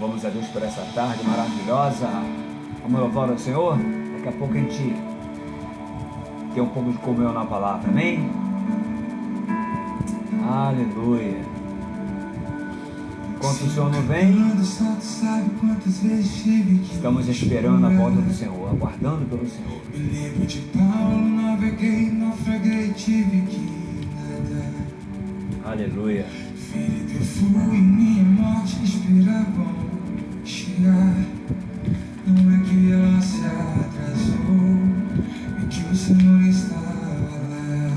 Louvamos a Deus por essa tarde maravilhosa. Vamos louvar ao Senhor? Daqui a pouco a gente tem um pouco de comunhão na palavra, amém? Aleluia. Enquanto o Senhor não vem, estamos esperando a volta do Senhor, aguardando pelo Senhor. Me lembro de Paulo, naufraguei, tive que nadar. Aleluia. Ferido eu fui, minha morte esperavam chegar. Não é que ela se atrasou, é que o Senhor estava lá.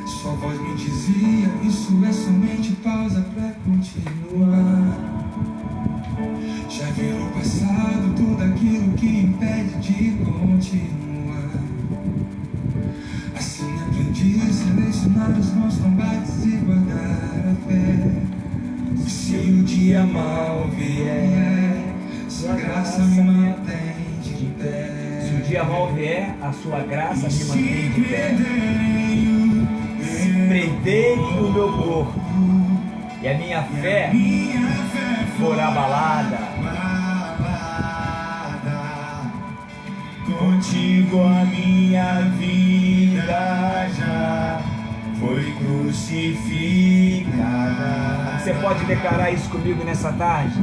Sua voz me dizia, isso é somente pausa pra continuar. Já virou passado tudo aquilo que impede de continuar. Assim aprendi a selecionar os bons combates e guardar a fé. E se o dia mal vier, sua graça me mantém de pé. Se o dia mal vier, a sua graça me mantém de pé. Se prender no meu corpo e a minha fé for abalada, contigo a minha vida já foi crucificada. você pode declarar isso comigo nessa tarde?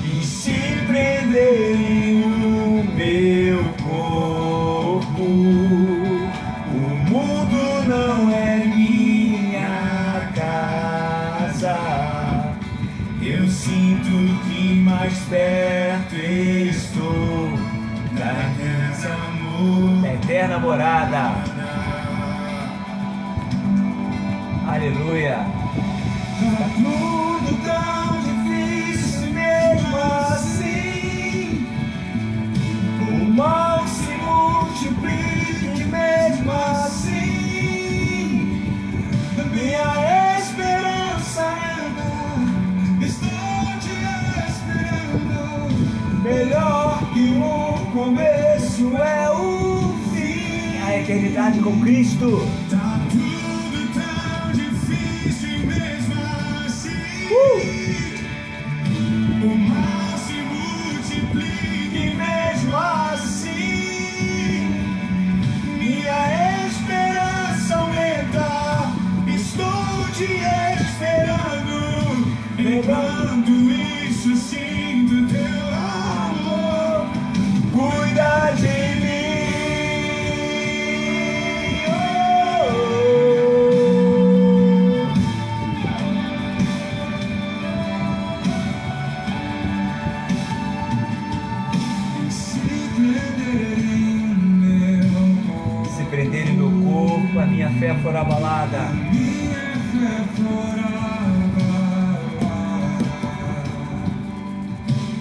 E se prenderem o meu corpo, o mundo não é minha casa. Eu sinto que mais perto estou Da eterna morada. Aleluia. Tá tudo tão difícil mesmo assim. O mal se multiplica mesmo assim. Minha esperança anda, estou te esperando. Melhor que o começo é o fim. A eternidade com Cristo. Tá tudo tão difícil mesmo assim. O mal se multiplica mesmo assim. Minha esperança aumenta. Estou te esperando. Enquanto isso sinto teu amor. Cuida de mim. Se prenderem meu corpo, a minha fé for abalada.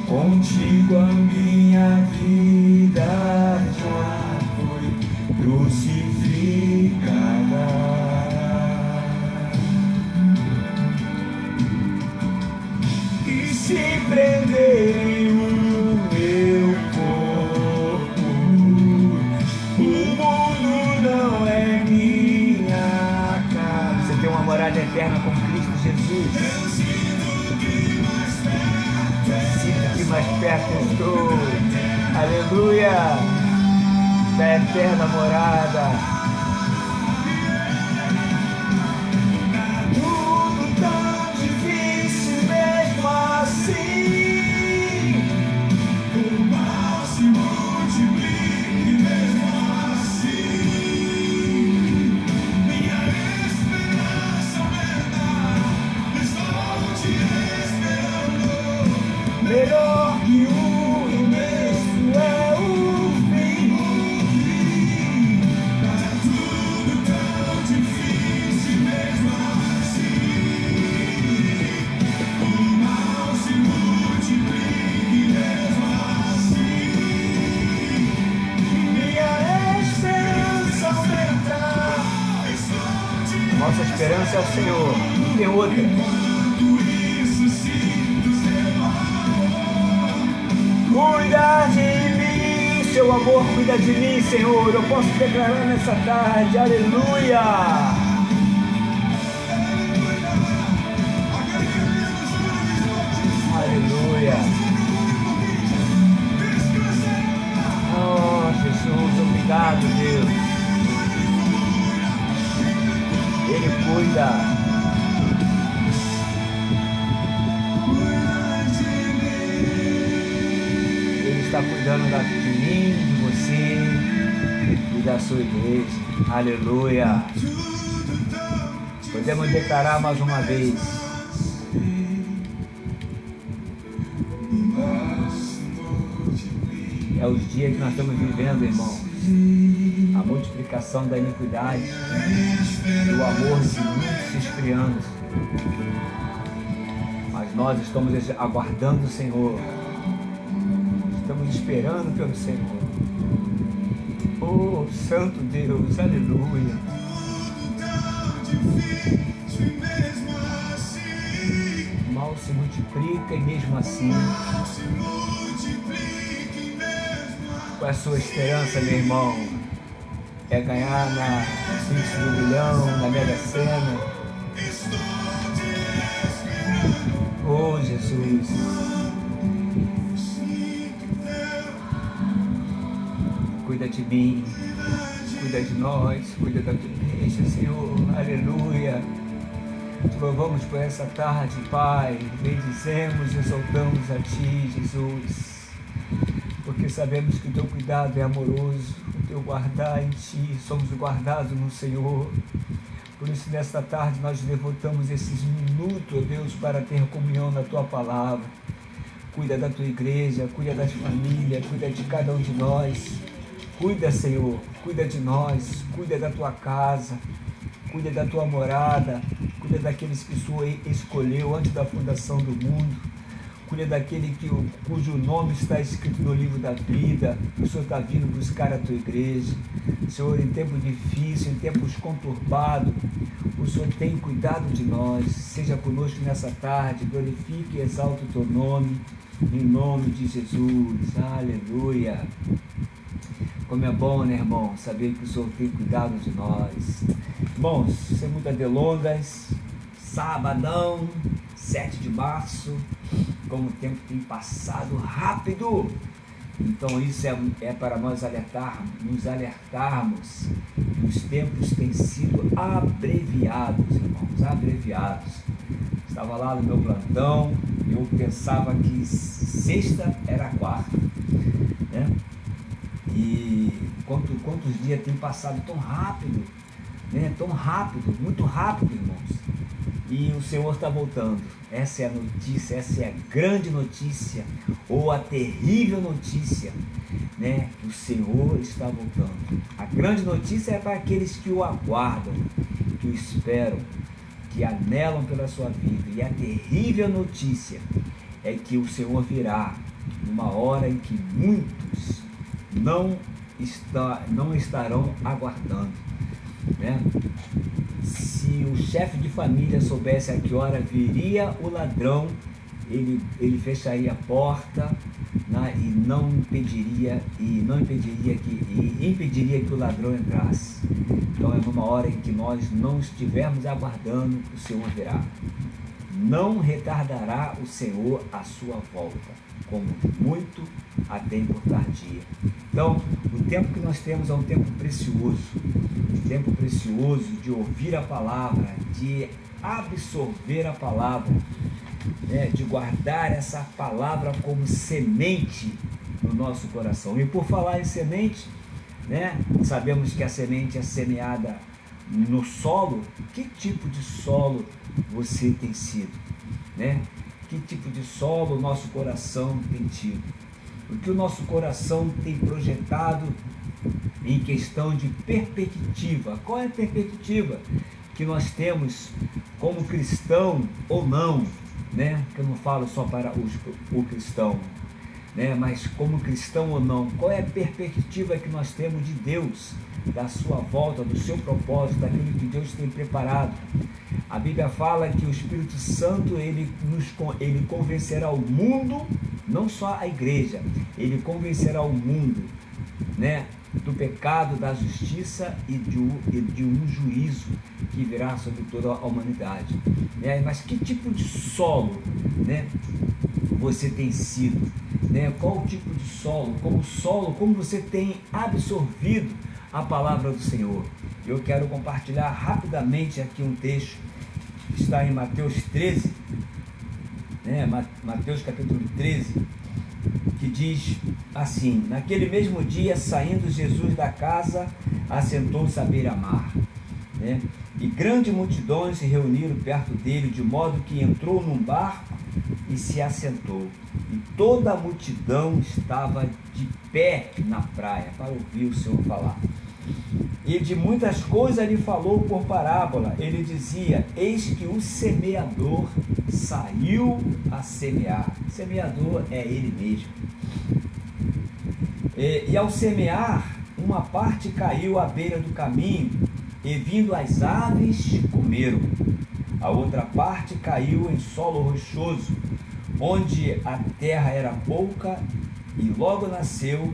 Contigo a minha vida já foi crucificada. E se prenderem o meu corpo, o mundo não é minha casa. Você tem uma morada eterna com Cristo Jesus. Eu sinto que mais perto Sinto que mais perto estou. Aleluia. Da eterna morada. tudo tão difícil mesmo assim. O mal se multiplica mesmo assim. Minha esperança aumenta. Estou te esperando. Melhor que o começo é o fim. Tá tudo tão difícil mesmo assim. O mal se multiplica mesmo assim. Minha esperança aumenta. Estou te Nossa esperança é o Senhor. Não tem outra. enquanto isso sinto seu amor. Cuida de mim, seu amor cuida de mim, Senhor. Eu posso declarar nessa tarde, aleluia. Aleluia. cuida. Ele está cuidando de mim, de você e da sua igreja. Aleluia. Podemos declarar mais uma vez. É os dias que nós estamos vivendo, irmão. A multiplicação da iniquidade, do amor de muitos se esfriando. Mas nós estamos aguardando o Senhor. Estamos esperando pelo Senhor. Oh, Santo Deus, aleluia. Mal se multiplica e mesmo assim. Qual é a sua esperança, meu irmão? É ganhar na Pix do Milhão, na Mega Sena? Oh, Jesus! Cuida de mim, cuida de nós, cuida da tua igreja, Senhor, aleluia. Te louvamos por essa tarde, Pai, bendizemos e exaltamos a Ti, Jesus, porque sabemos que o Teu cuidado é amoroso, o Teu guardar em Ti, somos guardados no Senhor. Por isso, nesta tarde, nós levantamos esses minutos, ó Deus, para ter comunhão na Tua Palavra. Cuida da Tua igreja, cuida das famílias, cuida de cada um de nós. Cuida, Senhor, cuida de nós, cuida da Tua casa, cuida da Tua morada, cuida daqueles que o Senhor escolheu antes da fundação do mundo, cuida daquele cujo nome está escrito no livro da vida. O Senhor está vindo buscar a Tua igreja. Senhor, em tempos difíceis, em tempos conturbados, o Senhor tem cuidado de nós. Seja conosco nessa tarde, glorifique e exalte o Teu nome, em nome de Jesus, aleluia. Como é bom, né, irmão, saber que o Senhor tem cuidado de nós. Irmãos, sem muitas delongas, sabadão, 7 de março, como o tempo tem passado rápido. Então isso é para nós nos alertarmos que os tempos têm sido abreviados, irmãos, abreviados. Estava lá no meu plantão, eu pensava que sexta era quarta, né? E quantos dias tem passado tão rápido, né? Tão rápido, muito rápido, irmãos. E o Senhor está voltando. Essa é a notícia, essa é a grande notícia, ou a terrível notícia, né? Que o Senhor está voltando. A grande notícia é para aqueles que o aguardam, que o esperam, que anelam pela sua vida. E a terrível notícia é que o Senhor virá numa hora em que muitos não estarão aguardando, né? Se o chefe de família soubesse a que hora viria o ladrão, ele fecharia a porta, né, e impediria que o ladrão entrasse. Então é numa hora em que nós não estivermos aguardando, o Senhor virá. Não retardará o Senhor a sua volta, como muito a tem por tardia. Então, o tempo que nós temos é um tempo precioso de ouvir a palavra, de absorver a palavra, né, de guardar essa palavra como semente no nosso coração. E por falar em semente, né, sabemos que a semente é semeada no solo. Que tipo de solo você tem sido, né? Que tipo de solo o nosso coração tem tido? O que o nosso coração tem projetado em questão de perspectiva? Qual é a perspectiva que nós temos como cristão ou não, né? Que eu não falo só para o cristão, né? Mas como cristão ou não, qual é a perspectiva que nós temos de Deus, da sua volta, do seu propósito, daquilo que Deus tem preparado? A Bíblia fala que o Espírito Santo ele convencerá o mundo, não só a igreja, ele convencerá o mundo, né, do pecado, da justiça e de um juízo que virá sobre toda a humanidade. Mas que tipo de solo, né, você tem sido? Né? Qual o tipo de solo? Como você tem absorvido a palavra do Senhor? Eu quero compartilhar rapidamente aqui um texto que está em Mateus 13, né? Mateus capítulo 13, que diz assim: naquele mesmo dia, saindo Jesus da casa, assentou-se à beira-mar, né? E grandes multidões se reuniram perto dele, de modo que entrou num barco e se assentou. E toda a multidão estava de pé na praia para ouvir o Senhor falar. E de muitas coisas lhe falou por parábola. Ele dizia: eis que o semeador saiu a semear. O semeador é ele mesmo. E ao semear, uma parte caiu à beira do caminho, e vindo as aves comeram. A outra parte caiu em solo rochoso, onde a terra era pouca, e logo nasceu,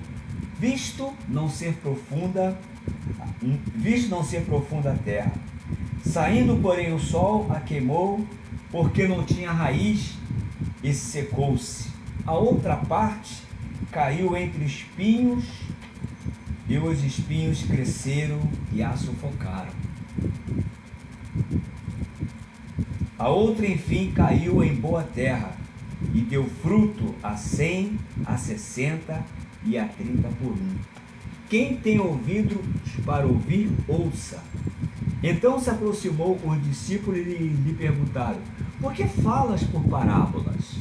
visto não ser profunda a terra. Saindo, porém, o sol a queimou, porque não tinha raiz, e secou-se. A outra parte caiu entre espinhos, e os espinhos cresceram e a sufocaram. A outra, enfim, caiu em boa terra, e deu fruto a 100, a 60 e a 30 por um. Quem tem ouvidos para ouvir, ouça. Então se aproximou os discípulos e lhe perguntaram: por que falas por parábolas?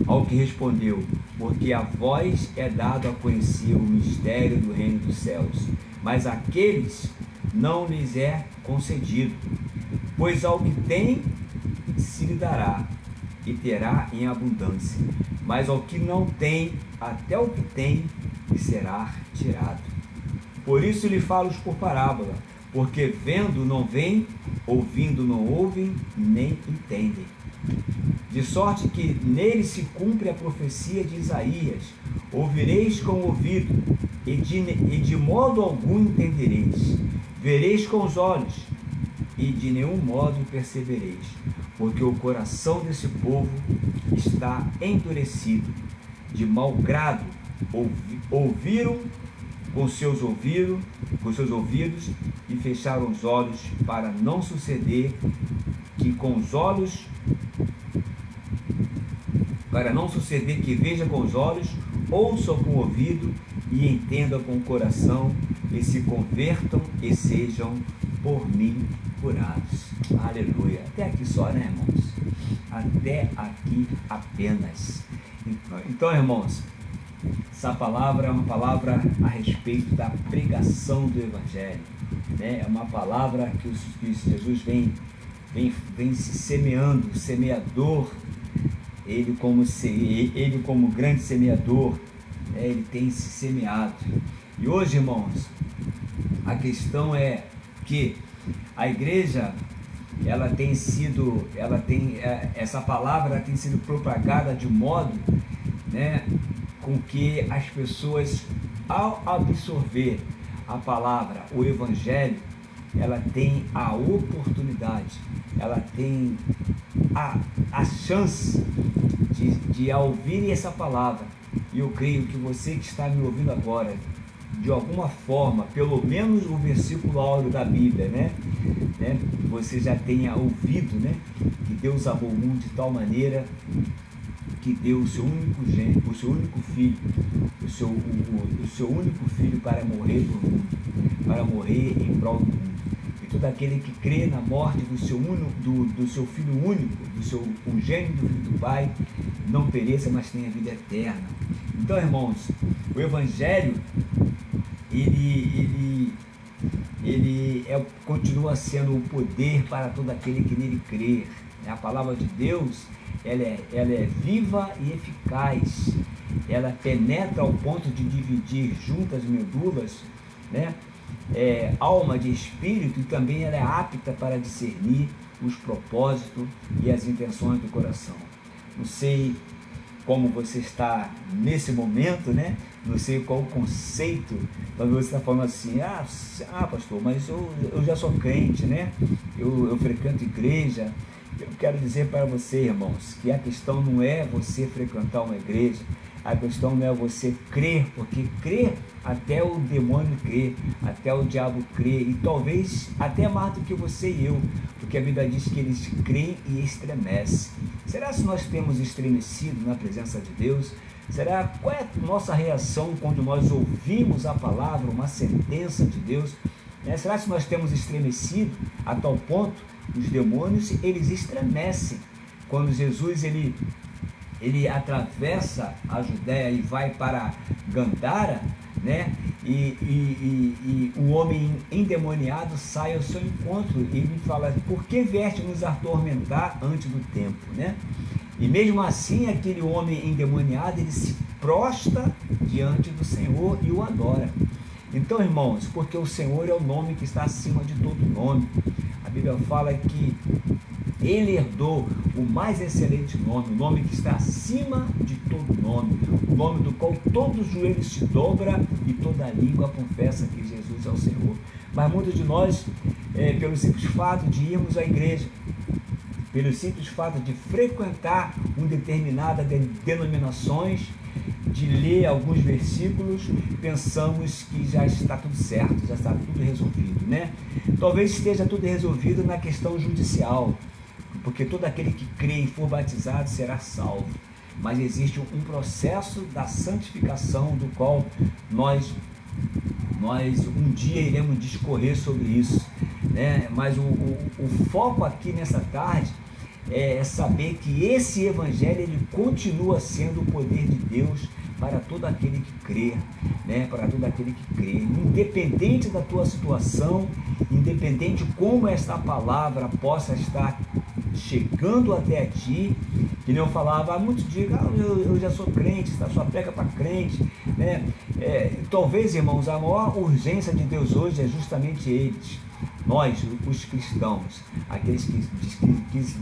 Ao que respondeu: porque a vós é dado a conhecer o mistério do reino dos céus, mas àqueles não lhes é concedido. Pois ao que tem se lhe dará, e terá em abundância, mas ao que não tem, até o que tem lhe será tirado. Por isso lhe falo por parábola, porque vendo não veem, ouvindo não ouvem, nem entendem. De sorte que nele se cumpre a profecia de Isaías: ouvireis com o ouvido, e de modo algum entendereis. Vereis com os olhos, e de nenhum modo percebereis. Porque o coração desse povo está endurecido, de mau grado ouviram com seus ouvidos e fecharam os olhos, para não suceder que veja com os olhos, ouçam com o ouvido e entendam com o coração, e se convertam e sejam por mim curados. Aleluia. Até aqui só, né, irmãos? Até aqui apenas. Então, irmãos, essa palavra é uma palavra a respeito da pregação do Evangelho, né? É uma palavra que Jesus vem se semeando, o semeador, ele como grande semeador, né? Ele tem se semeado. E hoje, irmãos, a questão é que a igreja, essa palavra tem sido propagada de modo, né, com que as pessoas, ao absorver a palavra, o Evangelho, ela tem a oportunidade, ela tem a chance de ouvir essa palavra. E eu creio que você que está me ouvindo agora, de alguma forma, pelo menos o versículo áureo da Bíblia, né? Você já tenha ouvido, né? Que Deus amou o mundo de tal maneira que deu o seu único filho para morrer por mundo, para morrer em prol do mundo. E todo aquele que crê na morte do seu filho único, do seu ungênito filho do Pai, não pereça, mas tenha vida eterna. Então, irmãos, o Evangelho ele continua sendo o poder para todo aquele que nele crer. A palavra de Deus, ela é viva e eficaz, ela penetra ao ponto de dividir juntas medulas, né? Alma de espírito, e também ela é apta para discernir os propósitos e as intenções do coração. Não sei como você está nesse momento, né? Não sei qual o conceito, talvez você está falando assim: pastor, mas eu já sou crente, né? Eu frequento igreja, Eu quero dizer para você, irmãos, que a questão não é você frequentar uma igreja, a questão não é você crer, porque crer até o demônio crê, até o diabo crê, e talvez até mais do que você e eu, porque a Bíblia diz que eles creem e estremecem. Será que nós temos estremecido na presença de Deus? Qual é a nossa reação quando nós ouvimos a palavra, uma sentença de Deus? Será que nós temos estremecido a tal ponto? Os demônios, eles estremecem. Quando Jesus, ele atravessa a Judéia e vai para Gandara, né? E o homem endemoniado sai ao seu encontro e ele fala: por que vieste nos atormentar antes do tempo, né? E mesmo assim, aquele homem endemoniado, ele se prostra diante do Senhor e o adora. Então, irmãos, porque o Senhor é o nome que está acima de todo nome. A Bíblia fala que ele herdou o mais excelente nome, o nome que está acima de todo nome, o nome do qual todo joelho se dobra e toda língua confessa que Jesus é o Senhor. Mas muitos de nós, pelo simples fato de irmos à igreja, pelo simples fato de frequentar uma determinada denominações, de ler alguns versículos, pensamos que já está tudo certo, já está tudo resolvido, né? Talvez esteja tudo resolvido na questão judicial, porque todo aquele que crê e for batizado será salvo. Mas existe um processo da santificação do qual nós um dia iremos discorrer sobre isso, né? Mas o foco aqui nessa tarde é saber que esse evangelho, ele continua sendo o poder de Deus para todo aquele que crê, né? Para todo aquele que crê, independente da tua situação, independente de como esta palavra possa estar chegando até a ti. Que nem eu falava, muitos dizem: eu já sou crente, só prega para crente, né? Talvez, irmãos, a maior urgência de Deus hoje é justamente eles, nós, os cristãos, aqueles que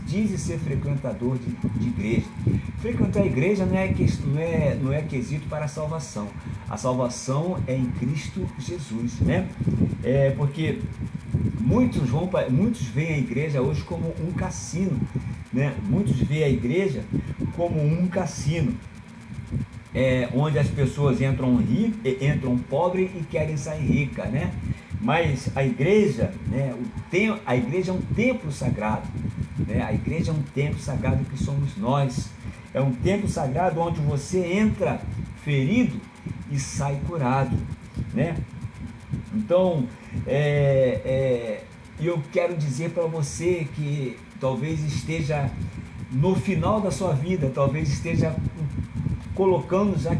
dizem ser frequentador de igreja. Frequentar a igreja não é quesito para a salvação. A salvação é em Cristo Jesus, né? Porque muitos veem a igreja hoje como um cassino, né? Muitos veem a igreja como um cassino, onde as pessoas entram pobres e querem sair ricas, né? Mas a igreja, né, a igreja é um templo sagrado, né? A igreja é um templo sagrado que somos nós. É um templo sagrado onde você entra ferido e sai curado, né? Então, eu quero dizer para você que talvez esteja no final da sua vida, talvez esteja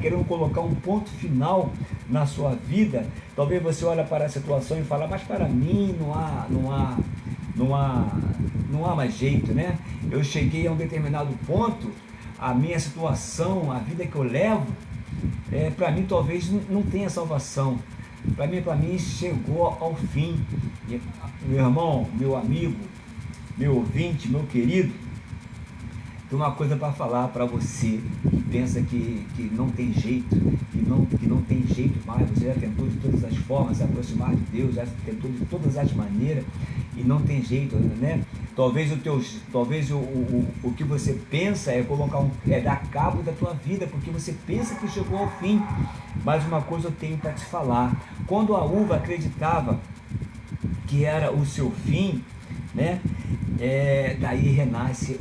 querendo colocar um ponto final na sua vida. Talvez você olhe para a situação e fala: mas para mim não há mais jeito, né? Eu cheguei a um determinado ponto, a minha situação, a vida que eu levo, para mim talvez não tenha salvação. Para mim chegou ao fim. Meu irmão, meu amigo, meu ouvinte, meu querido, tem uma coisa para falar para você que pensa que não tem jeito, que não tem jeito mais. Você já tentou de todas as formas se aproximar de Deus, já tentou de todas as maneiras e não tem jeito, né? Talvez o que você pensa é dar cabo da tua vida, porque você pensa que chegou ao fim. Mas uma coisa eu tenho para te falar: quando a uva acreditava que era o seu fim, né? Daí renasce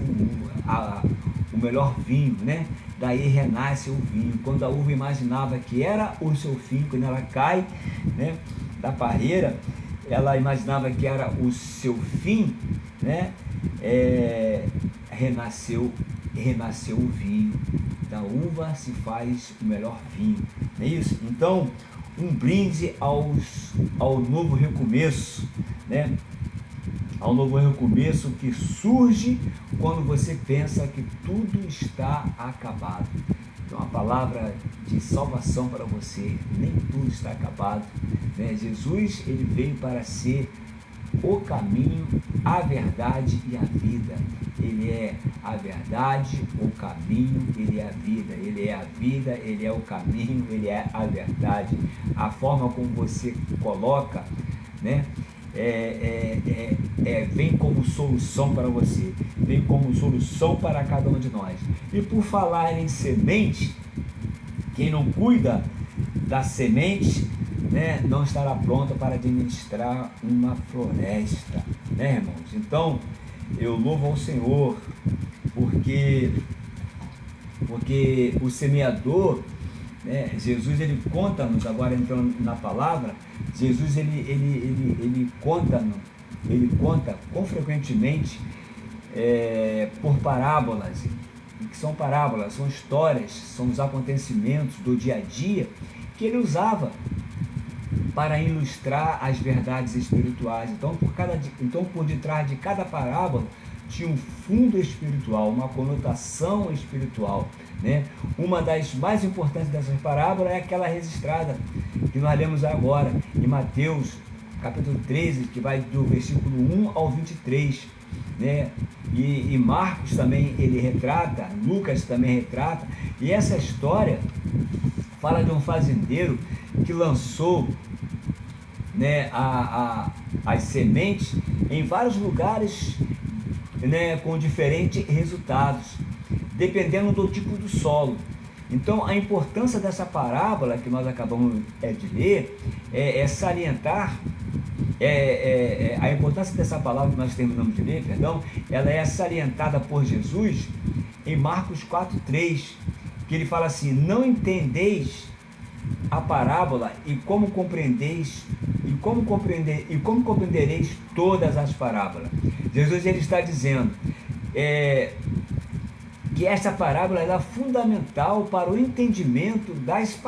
o melhor vinho, né? Daí renasce o vinho. Quando a uva imaginava que era o seu fim, quando ela cai, né, da parreira, ela imaginava que era o seu fim, né? Renasceu o vinho. Da uva se faz o melhor vinho, não é isso? Então, um brinde ao novo recomeço, né? Ao novo recomeço que surge quando você pensa que tudo está acabado. Então, a palavra de salvação para você: nem tudo está acabado, né? Jesus, ele veio para ser o caminho, a verdade e a vida. Ele é a verdade, o caminho, ele é a vida. Ele é a vida, ele é o caminho, ele é a verdade. A forma como você coloca, né, vem como solução para você, vem como solução para cada um de nós. E por falar em semente, quem não cuida da semente, né, não estará pronto para administrar uma floresta, né, irmãos? Então, eu louvo ao Senhor, porque o semeador, né, Jesus, ele conta-nos, agora entrando na palavra, Jesus, ele conta com frequentemente por parábolas, que são parábolas, são histórias, são os acontecimentos do dia a dia que ele usava para ilustrar as verdades espirituais. Então, por detrás de cada parábola tinha um fundo espiritual, uma conotação espiritual, né? Uma das mais importantes dessas parábolas é aquela registrada que nós lemos agora em Mateus capítulo 13, que vai do versículo 1 ao 23, né? E Marcos também ele retrata, Lucas também retrata, e essa história fala de um fazendeiro que lançou, né, as sementes em vários lugares, né, com diferentes resultados, dependendo do tipo do solo. Então, a importância dessa parábola que nós acabamos de ler é salientar, a importância dessa palavra que nós terminamos de ler, ela é salientada por Jesus em Marcos 4:3, que ele fala assim: não entendeis a parábola e como compreendereis todas as parábolas. Jesus ele está dizendo que essa parábola é fundamental para o entendimento das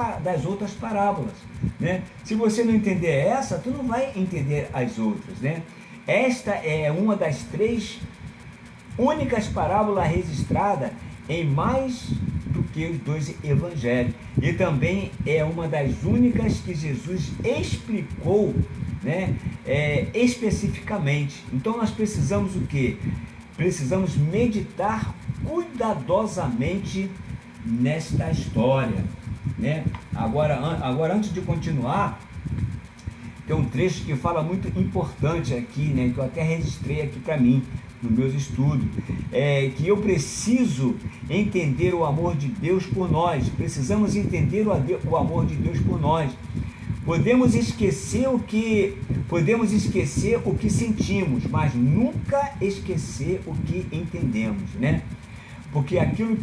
outras parábolas, né? Se você não entender essa, tu não vai entender as outras, né? Esta é uma das 3 únicas parábolas registradas em mais do que os 2 evangelhos, e também é uma das únicas que Jesus explicou, né, especificamente. Então nós precisamos o quê? Precisamos meditar cuidadosamente nesta história, né? Agora antes de continuar, tem um trecho que fala muito importante aqui, né, que eu até registrei aqui para mim nos meus estudos, que eu preciso entender o amor de Deus por nós. Precisamos entender o amor de Deus por nós. Podemos esquecer o que sentimos, mas nunca esquecer o que entendemos, né? Porque aquilo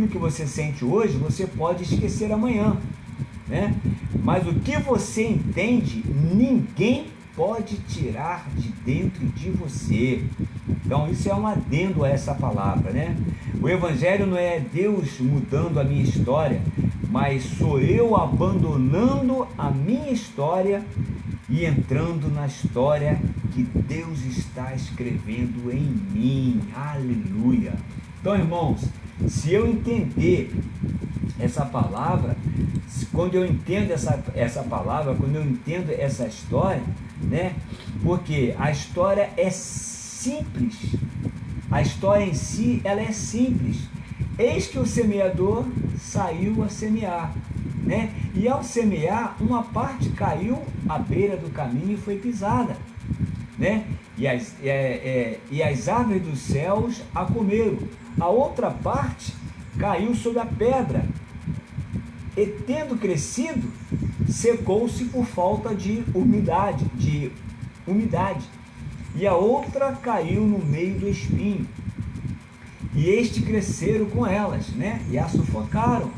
que você sente hoje, você pode esquecer amanhã, né? Mas o que você entende, ninguém pode tirar de dentro de você. Então isso é um adendo a essa palavra, né? O evangelho não é Deus mudando a minha história, mas sou eu abandonando a minha história e entrando na história que Deus está escrevendo em mim. Aleluia! Então, irmãos, se eu entender essa palavra, quando eu entendo essa palavra, quando eu entendo essa história, né? Porque a história é simples, a história em si, ela é simples. Eis que o semeador saiu a semear, né? E ao semear, uma parte caiu à beira do caminho e foi pisada, né? E as aves dos céus a comeram. A outra parte caiu sobre a pedra e, tendo crescido, secou-se por falta de umidade. E a outra caiu no meio do espinho, e este cresceram com elas, né? E a sufocaram.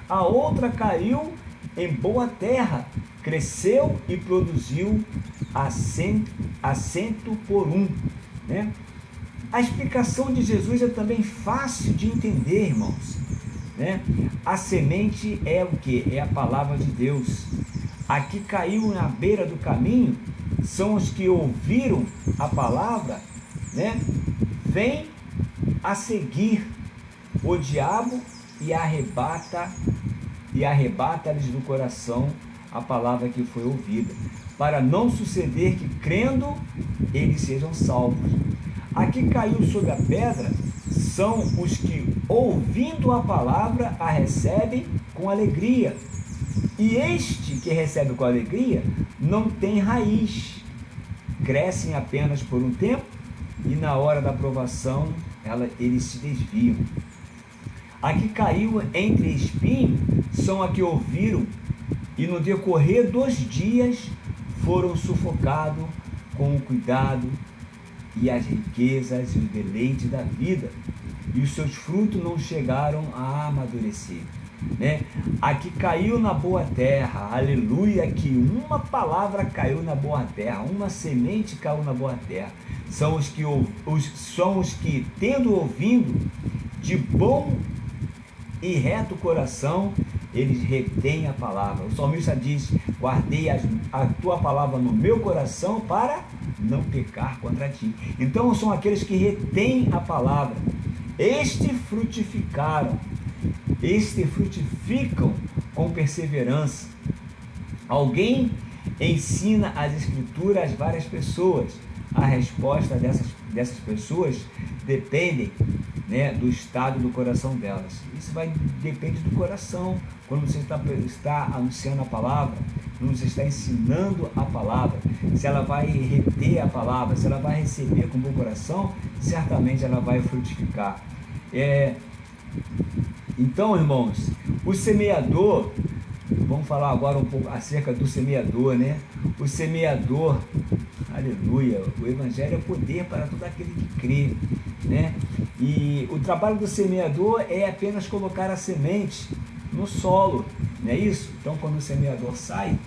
A outra caiu em boa terra, cresceu e produziu a 100 por 1, né? A explicação de Jesus é também fácil de entender, irmãos, né? A semente é o que? É a palavra de Deus. Aqui caiu na beira do caminho, são os que ouviram a palavra, né? Vem a seguir o diabo e arrebata-lhes do coração a palavra que foi ouvida, para não suceder que, crendo, eles sejam salvos. Aqui caiu sobre a pedra são os que, ouvindo a palavra, a recebem com alegria. E este que recebe com alegria não tem raiz, crescem apenas por um tempo e na hora da provação eles se desviam. A que caiu entre espinhos são a que ouviram e no decorrer dos dias foram sufocados com o cuidado e as riquezas e o deleite da vida, e os seus frutos não chegaram a amadurecer, né? A que caiu na boa terra, aleluia, que uma palavra caiu na boa terra, uma semente caiu na boa terra, são os que tendo ouvido de bom e reto coração, eles retêm a palavra. O salmista diz: guardei a tua palavra no meu coração para não pecar contra ti. Então são aqueles que retêm a palavra. Estes frutificam com perseverança. Alguém ensina as escrituras às várias pessoas. A resposta dessas pessoas depende, né, do estado do coração delas. Isso depende do coração. Quando você está anunciando a palavra, quando você está ensinando a palavra, se ela vai reter a palavra, se ela vai receber com bom coração, certamente ela vai frutificar. Então, irmãos, o semeador, vamos falar agora um pouco acerca do semeador, né? O semeador, aleluia, o evangelho é poder para todo aquele que crê, né? E o trabalho do semeador é apenas colocar a semente no solo, não é isso? Então, quando o semeador sai,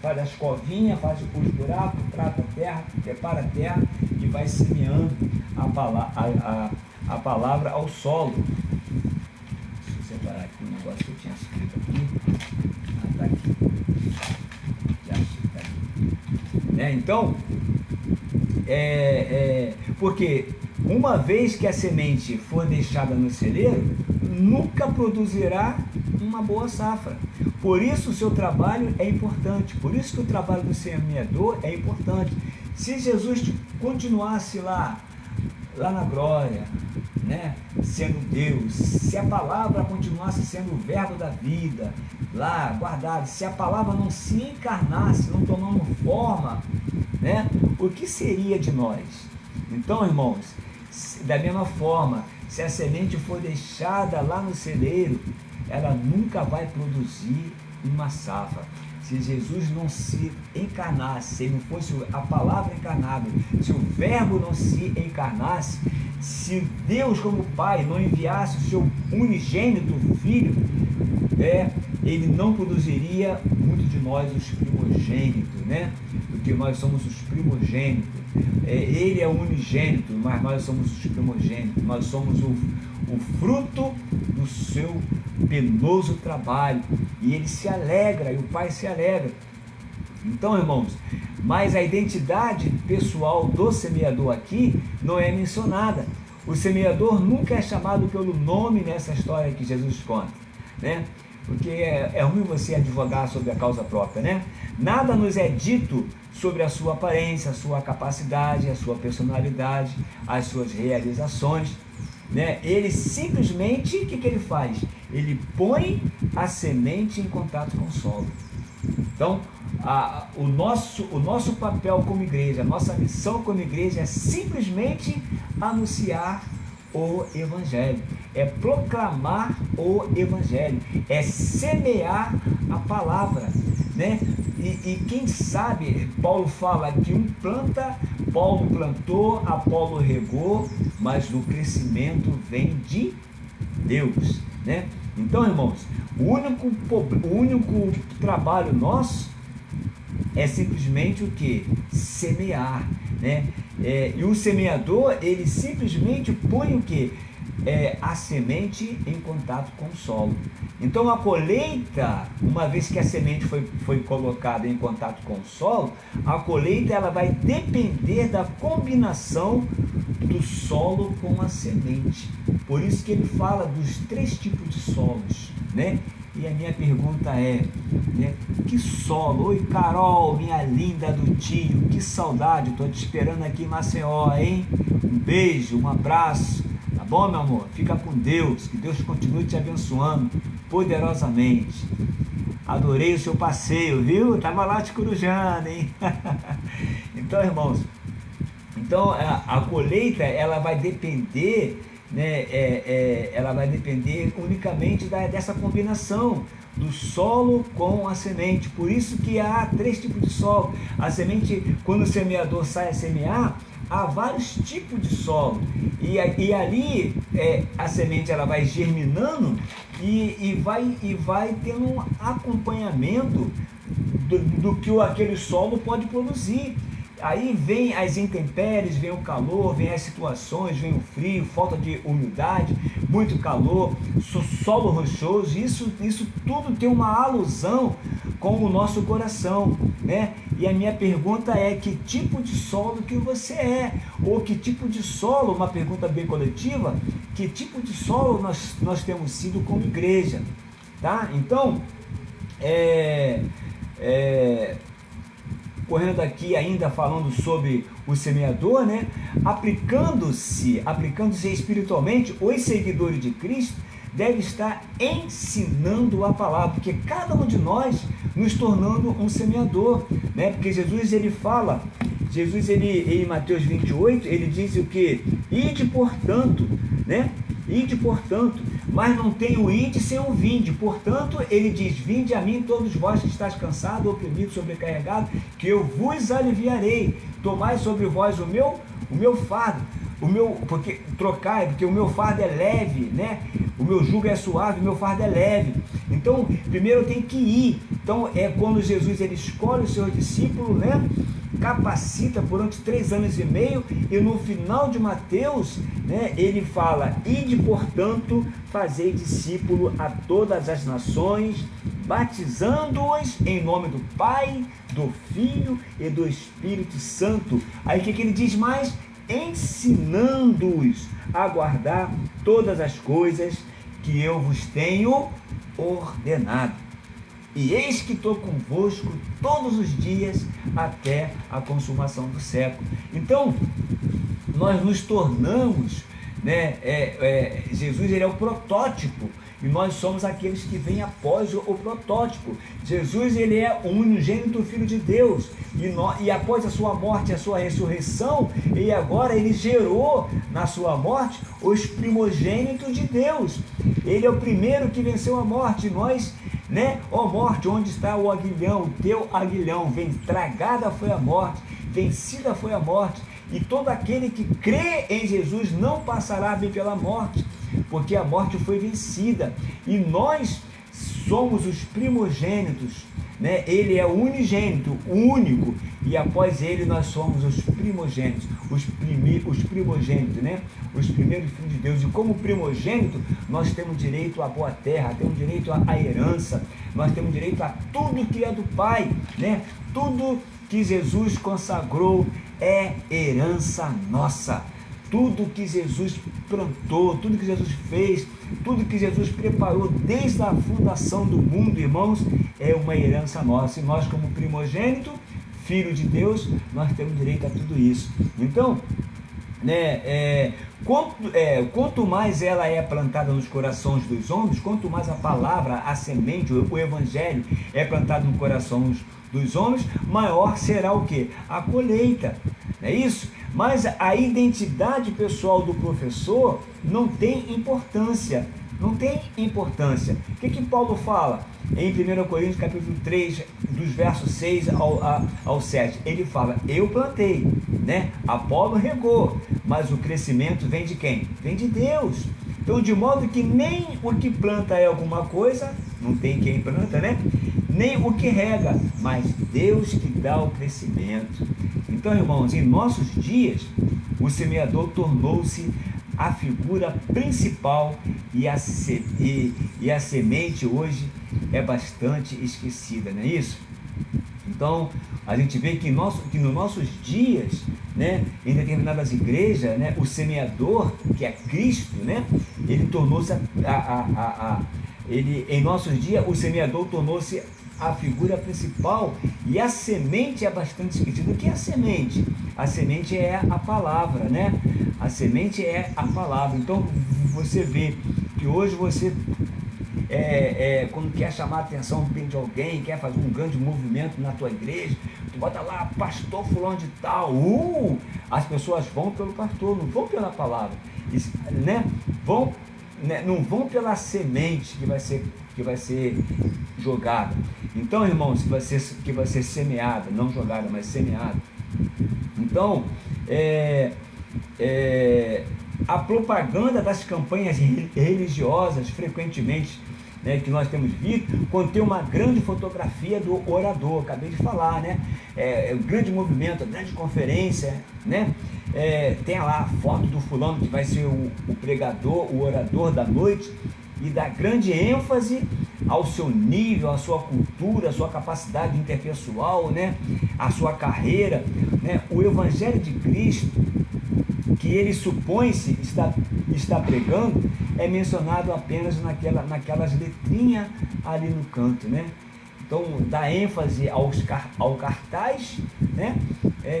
faz as covinhas, faz os buracos, trata a terra, prepara a terra e vai semeando a palavra ao solo. Deixa eu separar aqui um negócio que eu tinha escrito aqui. Está aqui. Já está aqui. Né? Então, porque uma vez que a semente for deixada no celeiro, nunca produzirá uma boa safra. Por isso o seu trabalho é importante, por isso que o trabalho do semeador é importante. Se Jesus continuasse lá na glória, né, sendo Deus, se a palavra continuasse sendo o verbo da vida, lá guardado, se a palavra não se encarnasse, não tomando forma, né, o que seria de nós? Então, irmãos, da mesma forma, se a semente for deixada lá no celeiro, ela nunca vai produzir uma safra. Se Jesus não se encarnasse, se não fosse a palavra encarnada, se o verbo não se encarnasse, se Deus como Pai não enviasse o seu unigênito Filho, ele não produziria muito de nós os primogênitos, né? Porque nós somos os primogênitos. Ele é o unigênito, mas nós somos os primogênitos, nós somos o fruto do seu penoso trabalho, e ele se alegra, e o Pai se alegra. Então, irmãos, mas a identidade pessoal do semeador aqui não é mencionada. O semeador nunca é chamado pelo nome nessa história que Jesus conta, né? Porque é ruim você advogar sobre a causa própria, né? Nada nos é dito sobre a sua aparência, a sua capacidade, a sua personalidade, as suas realizações, né? Ele simplesmente, o que ele faz? Ele põe a semente em contato com o solo. Então, o nosso papel como igreja, a nossa missão como igreja é simplesmente anunciar o Evangelho, é proclamar o Evangelho, é semear a palavra, né? E quem sabe, Paulo fala que Paulo plantou, Apolo regou, mas o crescimento vem de Deus, né? Então, irmãos, o único trabalho nosso é simplesmente o que? Semear, né? E o semeador, ele simplesmente põe o que? A semente em contato com o solo. Então a colheita, uma vez que a semente foi colocada em contato com o solo, a colheita ela vai depender da combinação do solo com a semente. Por isso que ele fala dos 3 tipos de solos, né? E a minha pergunta é, né, que solo? Oi, Carol, minha linda do tio, que saudade, estou te esperando aqui em Maceió, hein? Um beijo, um abraço, tá bom, meu amor? Fica com Deus, que Deus continue te abençoando poderosamente. Adorei o seu passeio, viu? Tava lá te corujando, hein? Então, irmãos, então a colheita ela vai depender, né? Ela vai depender unicamente dessa combinação do solo com a semente. Por isso que há 3 tipos de solo. A semente, quando o semeador sai a semear, há vários tipos de solo, e ali a semente ela vai germinando e vai tendo um acompanhamento do que aquele solo pode produzir. Aí vem as intempéries, vem o calor, vem as situações, vem o frio, falta de umidade, muito calor, solo rochoso, isso tudo tem uma alusão com o nosso coração, né? E a minha pergunta é: que tipo de solo que você é? Ou que tipo de solo, uma pergunta bem coletiva, que tipo de solo nós temos sido como igreja, tá? Então, correndo aqui ainda falando sobre o semeador, né? Aplicando-se espiritualmente, os seguidores de Cristo devem estar ensinando a palavra, porque cada um de nós nos tornando um semeador, né? Porque Jesus em Mateus 28, ele diz o que? Ide portanto, né? Ide portanto, mas não tem o ide sem o vinde. Portanto, ele diz: vinde a mim todos vós que estáis cansados, oprimidos, sobrecarregados, que eu vos aliviarei. Tomai sobre vós o meu fardo, porque o meu fardo é leve, né? O meu jugo é suave, o meu fardo é leve. Então, primeiro eu tenho que ir. Então, é quando Jesus ele escolhe os seus discípulos, né? Capacita durante 3 anos e meio, e no final de Mateus, né, ele fala: ide portanto, fazei discípulo a todas as nações, batizando-os em nome do Pai, do Filho e do Espírito Santo. Aí o que ele diz mais? Ensinando-os a guardar todas as coisas que eu vos tenho ordenado. E eis que estou convosco todos os dias até a consumação do século. Então, nós nos tornamos, né? Jesus ele é o protótipo, e nós somos aqueles que vêm após o protótipo. Jesus ele é o unigênito Filho de Deus, e após a sua morte e a sua ressurreição, e agora ele gerou na sua morte os primogênitos de Deus. Ele é o primeiro que venceu a morte. Nós, né? Ó morte, onde está o aguilhão? O teu aguilhão. Tragada foi a morte, vencida foi a morte, e todo aquele que crê em Jesus não passará bem pela morte, porque a morte foi vencida. E nós somos os primogênitos, né? Ele é o unigênito, o único, e após ele nós somos os primogênitos, os primogênitos, né? Os primeiros filhos de Deus. E como primogênito, nós temos direito à boa terra, temos direito à herança, nós temos direito a tudo que é do Pai, né? Tudo que Jesus consagrou é herança nossa. Tudo que Jesus plantou, tudo que Jesus fez, tudo que Jesus preparou desde a fundação do mundo, irmãos, é uma herança nossa. E nós, como primogênito, filho de Deus, nós temos direito a tudo isso. Então, né, quanto mais ela é plantada nos corações dos homens, quanto mais a palavra, a semente, o evangelho é plantado no coração dos homens, maior será o quê? A colheita, não é isso? Mas a identidade pessoal do professor não tem importância. Não tem importância. O que Paulo fala em 1 Coríntios capítulo 3, dos versos 6 ao 7? Ele fala: eu plantei, né? Apolo regou, mas o crescimento vem de quem? Vem de Deus. Então, de modo que nem o que planta é alguma coisa, não tem quem planta, né? Nem o que rega, mas Deus que dá o crescimento. Então, irmãos, em nossos dias, o semeador tornou-se a figura principal, e a semente hoje é bastante esquecida, não é isso? Então, a gente vê que nos nossos dias, né, em determinadas igrejas, né, o semeador, que é Cristo, né, ele tornou-se em nossos dias, o semeador tornou-se a figura principal, e a semente é bastante esquecida. O que é a semente? A semente é a palavra, né? A semente é a palavra. Então, você vê que hoje quando quer chamar a atenção de alguém, quer fazer um grande movimento na tua igreja, tu bota lá, pastor fulano de tal, as pessoas vão pelo pastor, não vão pela palavra, né? Não vão pela semente que vai ser jogada. Então, irmãos, que vai ser semeada, não jogada, mas semeada. Então, a propaganda das campanhas religiosas, frequentemente, né, que nós temos visto, contém uma grande fotografia do orador, acabei de falar, né? O grande movimento, a grande conferência, né? Tem lá a foto do fulano que vai ser o pregador, o orador da noite, e dá grande ênfase ao seu nível, à sua cultura, à sua capacidade interpessoal, né? A sua carreira, né? O Evangelho de Cristo, que ele supõe-se está pregando, é mencionado apenas naquelas letrinhas ali no canto, né? Então, dá ênfase ao cartaz, né?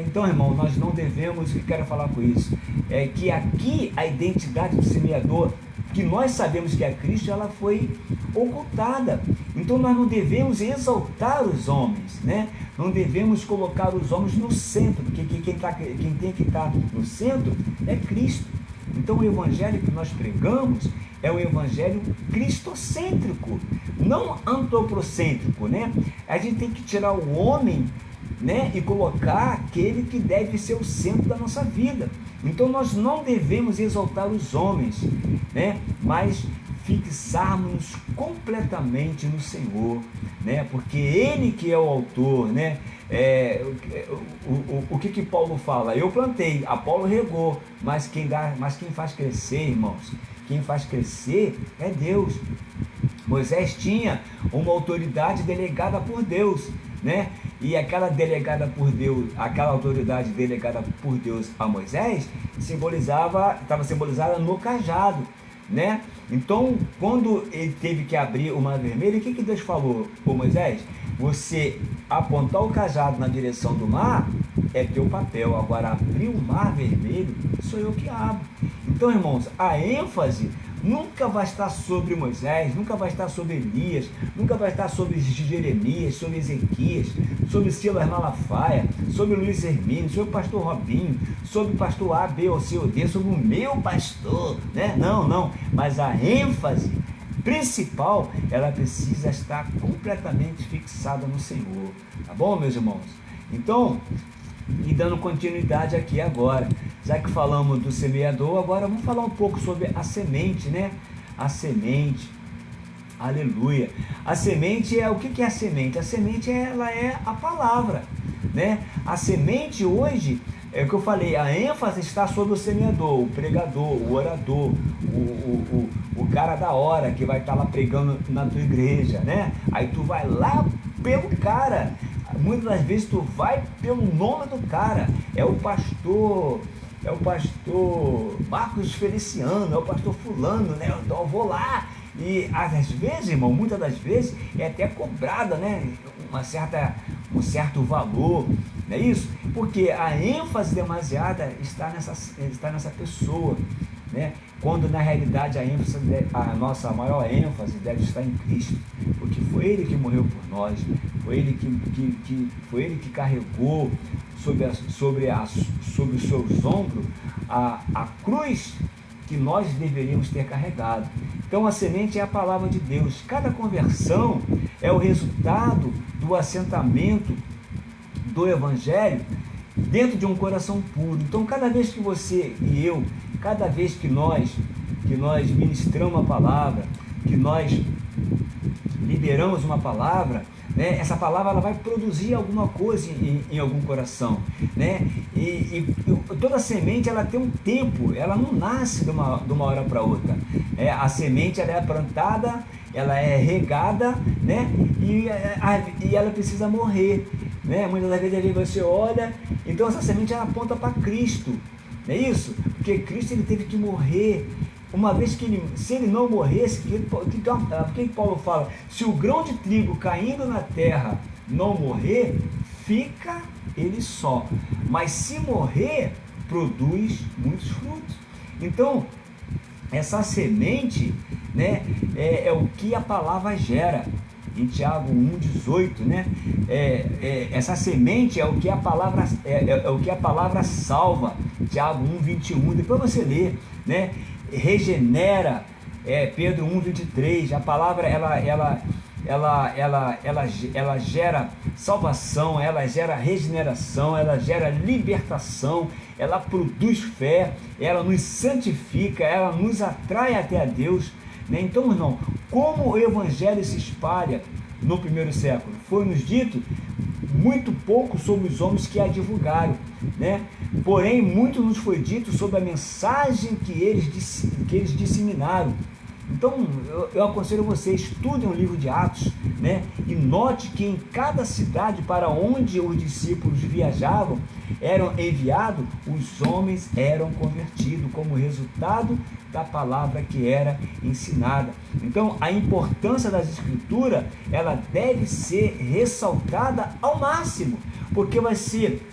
Então, irmão, nós não devemos, o que eu quero falar com isso? É que aqui a identidade do semeador, que nós sabemos que é Cristo, ela foi ocultada. Então, nós não devemos exaltar os homens, né? Não devemos colocar os homens no centro, porque quem tem que estar no centro é Cristo. Então, o evangelho que nós pregamos é o evangelho cristocêntrico, não antropocêntrico, né? A gente tem que tirar o homem, né, e colocar aquele que deve ser o centro da nossa vida. Então, nós não devemos exaltar os homens, né, mas fixarmos completamente no Senhor, né? Porque Ele que é o autor, né? O que Paulo fala? Eu plantei, Apolo regou, mas quem faz crescer, irmãos, quem faz crescer é Deus. Moisés tinha uma autoridade delegada por Deus, né? E aquela autoridade delegada por Deus a Moisés estava simbolizada no cajado, né? Então, quando ele teve que abrir o mar vermelho, o que Deus falou para Moisés? Você apontar o cajado na direção do mar é teu papel, agora abrir o mar vermelho sou eu que abro. Então, irmãos, a ênfase nunca vai estar sobre Moisés, nunca vai estar sobre Elias, nunca vai estar sobre Jeremias, sobre Ezequias, sobre Silas Malafaia, sobre Luiz Hermínio, sobre o pastor Robinho, sobre o pastor A, B ou C ou D, sobre o meu pastor, né? Não, mas a ênfase principal, ela precisa estar completamente fixada no Senhor, tá bom, meus irmãos? Então, e dando continuidade aqui agora, já que falamos do semeador, agora vamos falar um pouco sobre a semente, né? A semente, aleluia. A semente o que é a semente? A semente, ela é a palavra, né? A semente hoje, é o que eu falei, a ênfase está sobre o semeador, o pregador, o orador, o cara da hora que vai estar lá pregando na tua igreja, né? Aí tu vai lá pelo cara. Muitas das vezes tu vai pelo nome do cara, é o pastor Marcos Feliciano, é o pastor fulano, né? Então eu vou lá, e às vezes, irmão, muitas das vezes é até cobrada, né? Um certo valor, não é isso? Porque a ênfase demasiada está nessa pessoa, né? Quando na realidade a nossa maior ênfase deve estar em Cristo, porque foi Ele que morreu por nós, foi Ele que carregou sobre os seus ombros a cruz que nós deveríamos ter carregado. Então a semente é a palavra de Deus. Cada conversão é o resultado do assentamento do Evangelho dentro de um coração puro. Então cada vez que você e eu, cada vez que nós ministramos uma palavra, que nós liberamos uma palavra, né, essa palavra ela vai produzir alguma coisa em algum coração, né? E toda semente ela tem um tempo, ela não nasce de uma hora para outra. A semente ela é plantada, ela é regada, né? E ela precisa morrer, né? Muitas das vezes você olha, então essa semente ela aponta para Cristo, não é isso? Porque Cristo ele teve que morrer. Uma vez que se ele não morresse, o que Paulo fala? Se o grão de trigo caindo na terra não morrer, fica ele só. Mas se morrer, produz muitos frutos. Então, essa semente, né? É o que a palavra gera. Em Tiago 1,18, né? Essa semente é o que a palavra o que a palavra salva. Tiago 1,21. Depois você lê, né? Regenera. Pedro 1,23. A palavra ela gera salvação, ela gera regeneração, ela gera libertação, ela produz fé, ela nos santifica, ela nos atrai até a Deus, né? Então, irmão, como o evangelho se espalha no primeiro século? Foi-nos dito muito pouco sobre os homens que a divulgaram, né? Porém, muito nos foi dito sobre a mensagem que eles disseminaram. Então, eu aconselho você, estudem o livro de Atos, né? E note que em cada cidade para onde os discípulos viajavam, eram enviados, os homens eram convertidos como resultado da palavra que era ensinada. Então, a importância das escrituras, ela deve ser ressaltada ao máximo, porque vai ser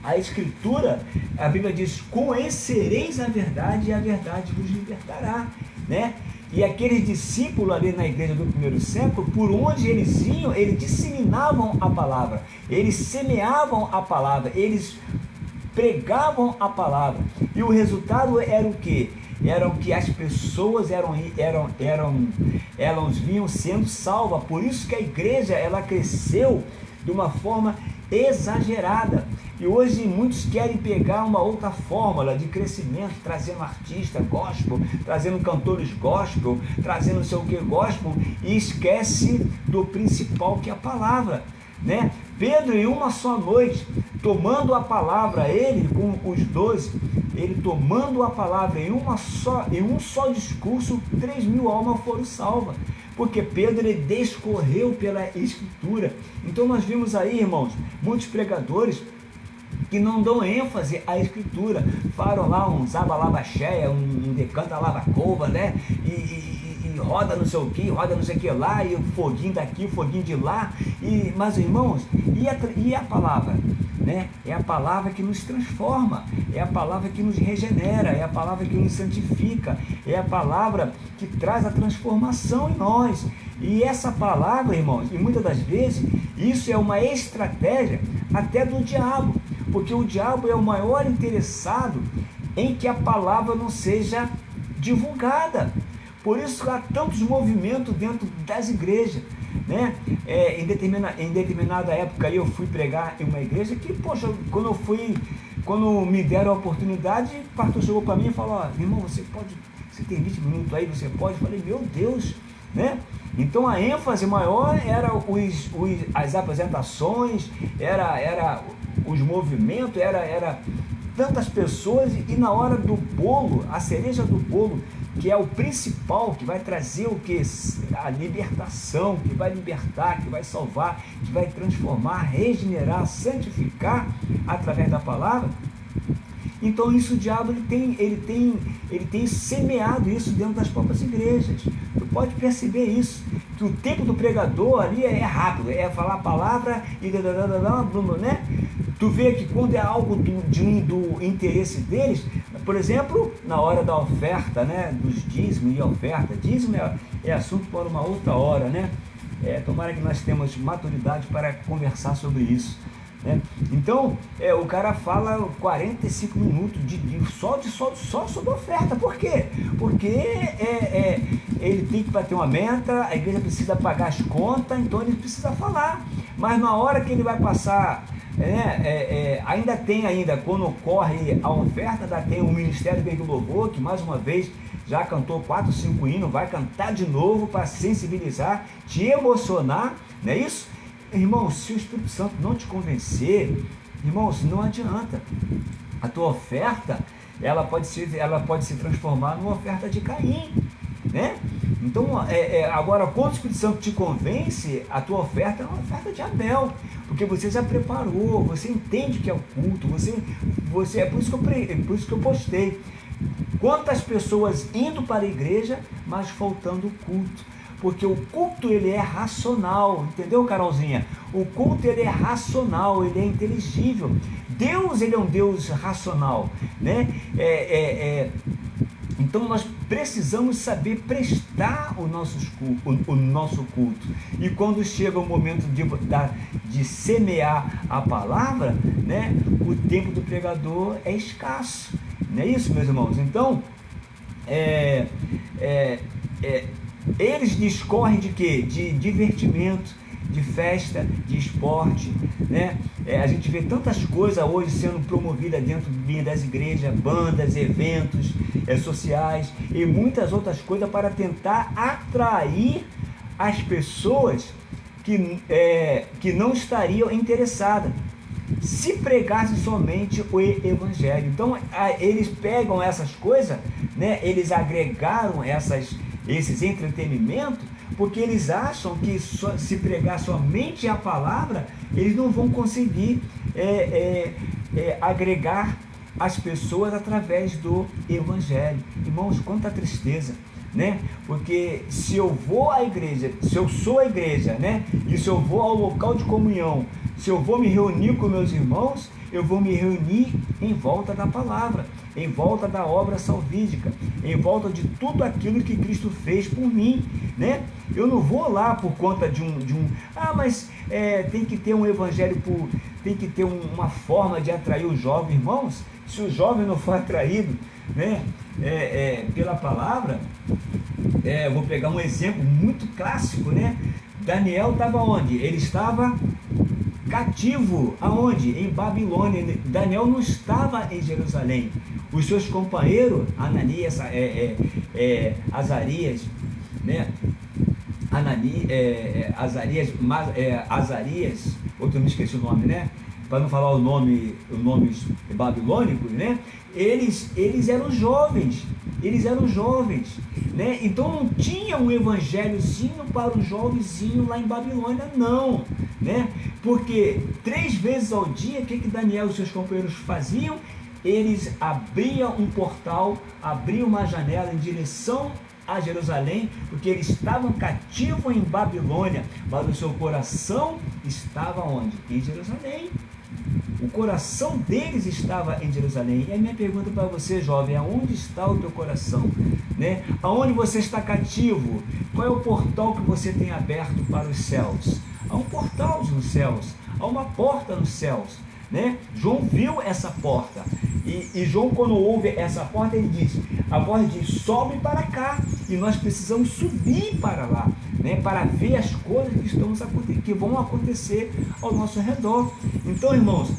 a escritura, a Bíblia diz, conhecereis a verdade e a verdade vos libertará, né? E aqueles discípulos ali na igreja do primeiro século, por onde eles iam, eles disseminavam a palavra, eles semeavam a palavra, eles pregavam a palavra. E o resultado era o quê? Era o que as pessoas elas vinham sendo salvas. Por isso que a igreja, ela cresceu de uma forma exagerada. E hoje muitos querem pegar uma outra fórmula de crescimento, trazendo artista gospel, trazendo cantores gospel, trazendo não sei o que gospel, e esquece do principal, que é a palavra, né? Pedro, em uma só noite, tomando a palavra, ele com os 12, ele tomando a palavra em um só discurso, 3.000 almas foram salvas. Porque Pedro, ele discorreu pela escritura. Então nós vimos aí, irmãos, muitos pregadores que não dão ênfase à escritura, falam lá um zabalabaxéia, um decanta lavacova, né? E roda não sei o que, roda não sei o que lá, e o foguinho daqui, o foguinho de lá. Mas irmãos, e a palavra? Né? É a palavra que nos transforma, é a palavra que nos regenera, é a palavra que nos santifica, é a palavra que traz a transformação em nós. E essa palavra, irmãos, e muitas das vezes, isso é uma estratégia até do diabo, porque o diabo é o maior interessado em que a palavra não seja divulgada. Por isso há tantos movimentos dentro das igrejas, né? Em determinada época eu fui pregar em uma igreja que, poxa, quando me deram a oportunidade, o pastor chegou para mim e falou: irmão, você tem 20 minutos aí, você pode? Eu falei: meu Deus, né? Então a ênfase maior era as apresentações, era os movimentos, era tantas pessoas, e na hora do bolo, a cereja do bolo, que é o principal, que vai trazer o que? A libertação, que vai libertar, que vai salvar, que vai transformar, regenerar, santificar através da palavra. Então isso o diabo ele tem semeado isso dentro das próprias igrejas. Tu pode perceber isso, que o tempo do pregador ali é rápido, é falar a palavra e né? Tu vê que quando é algo do interesse deles, por exemplo, na hora da oferta, né, dos dízimos e oferta, dízimo é assunto para uma outra hora, né? Tomara que nós tenhamos maturidade para conversar sobre isso, né? Então, o cara fala 45 minutos só sobre oferta. Por quê? Porque ele tem que bater uma meta, a igreja precisa pagar as contas, então ele precisa falar. Mas na hora que ele vai passar, quando ocorre a oferta, tem o Ministério Bem do Louvor, que mais uma vez já cantou 4, 5 hinos, vai cantar de novo para sensibilizar, te emocionar, não é isso? Irmãos, se o Espírito Santo não te convencer, irmãos, não adianta. A tua oferta, ela pode se transformar numa oferta de Caim, né? Então, agora, quando o Espírito Santo te convence, a tua oferta é uma oferta de Abel, porque você já preparou, você entende que é o culto, é por isso que eu postei. Quantas pessoas indo para a igreja, mas faltando o culto? Porque o culto, ele é racional, entendeu, Carolzinha? O culto, ele é racional, ele é inteligível. Deus, ele é um Deus racional, né? Então nós precisamos saber prestar o nosso culto. E quando chega o momento de semear a palavra, né, o tempo do pregador é escasso. Não é isso, meus irmãos? Então, eles discorrem de quê? De divertimento, de festa, de esporte, né? A gente vê tantas coisas hoje sendo promovidas dentro das igrejas, bandas, eventos sociais e muitas outras coisas para tentar atrair as pessoas que não estariam interessadas se pregasse somente o evangelho. Então eles pegam essas coisas, né? Eles agregaram esses entretenimentos, porque eles acham que se pregar somente a palavra, eles não vão conseguir agregar as pessoas através do evangelho. Irmãos, quanta tristeza, né? Porque se eu vou à igreja, se eu sou a igreja, né? E se eu vou ao local de comunhão, se eu vou me reunir com meus irmãos, eu vou me reunir em volta da palavra, em volta da obra salvífica, em volta de tudo aquilo que Cristo fez por mim, né? Eu não vou lá por conta de mas tem que ter um evangelho, tem que ter uma forma de atrair o jovem. Irmãos, se o jovem não for atraído, né, pela palavra, eu vou pegar um exemplo muito clássico, né? Daniel estava onde? Ele estava cativo. Aonde? Em Babilônia. Daniel não estava em Jerusalém. Os seus companheiros, Ananias, Azarias, né? Azarias, outro eu me esqueci o nome, né? Para não falar os nomes babilônicos, né? Eles eram jovens, né? Então não tinha um evangelhozinho para o jovenzinho lá em Babilônia, não, né? Porque 3 vezes ao dia, o que Daniel e seus companheiros faziam? Eles abriam um portal, abriam uma janela em direção a Jerusalém, porque eles estavam cativos em Babilônia, mas o seu coração estava onde? Em Jerusalém. O coração deles estava em Jerusalém. E a minha pergunta para você, jovem, aonde está o teu coração? Né? Aonde você está cativo? Qual é o portal que você tem aberto para os céus? Há um portal nos céus, há uma porta nos céus, né? João viu essa porta, e João, quando ouve essa porta, ele diz, a voz diz, sobe para cá, e nós precisamos subir para lá, né? Para ver as coisas que vão acontecer ao nosso redor. Então, irmãos,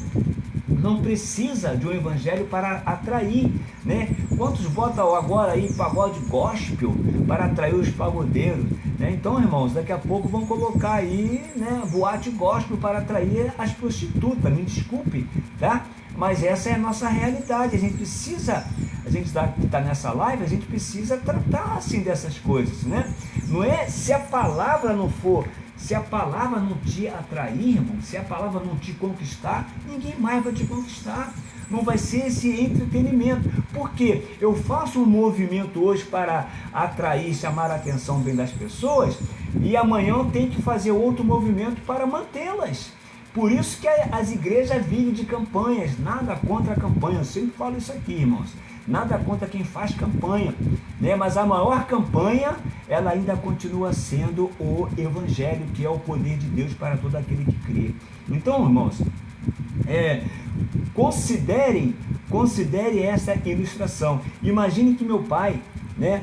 não precisa de um evangelho para atrair, né? Quantos votam agora aí pagode gospel para atrair os pagodeiros, né? Então, irmãos, daqui a pouco vão colocar aí, né, boate gospel para atrair as prostitutas, me desculpe, tá? Mas essa é a nossa realidade. A gente está nessa live, a gente precisa tratar assim dessas coisas, né? Não é, se a palavra não te atrair, irmão, se a palavra não te conquistar, ninguém mais vai te conquistar. Não vai ser esse entretenimento. Porque eu faço um movimento hoje para atrair, chamar a atenção bem das pessoas, e amanhã eu tenho que fazer outro movimento para mantê-las. Por isso que as igrejas vivem de campanhas. Nada contra a campanha, eu sempre falo isso aqui, irmãos. Nada contra quem faz campanha, né? Mas a maior campanha, ela ainda continua sendo o evangelho, que é o poder de Deus para todo aquele que crê. Então, irmãos, considere essa ilustração. Imagine que meu pai, né?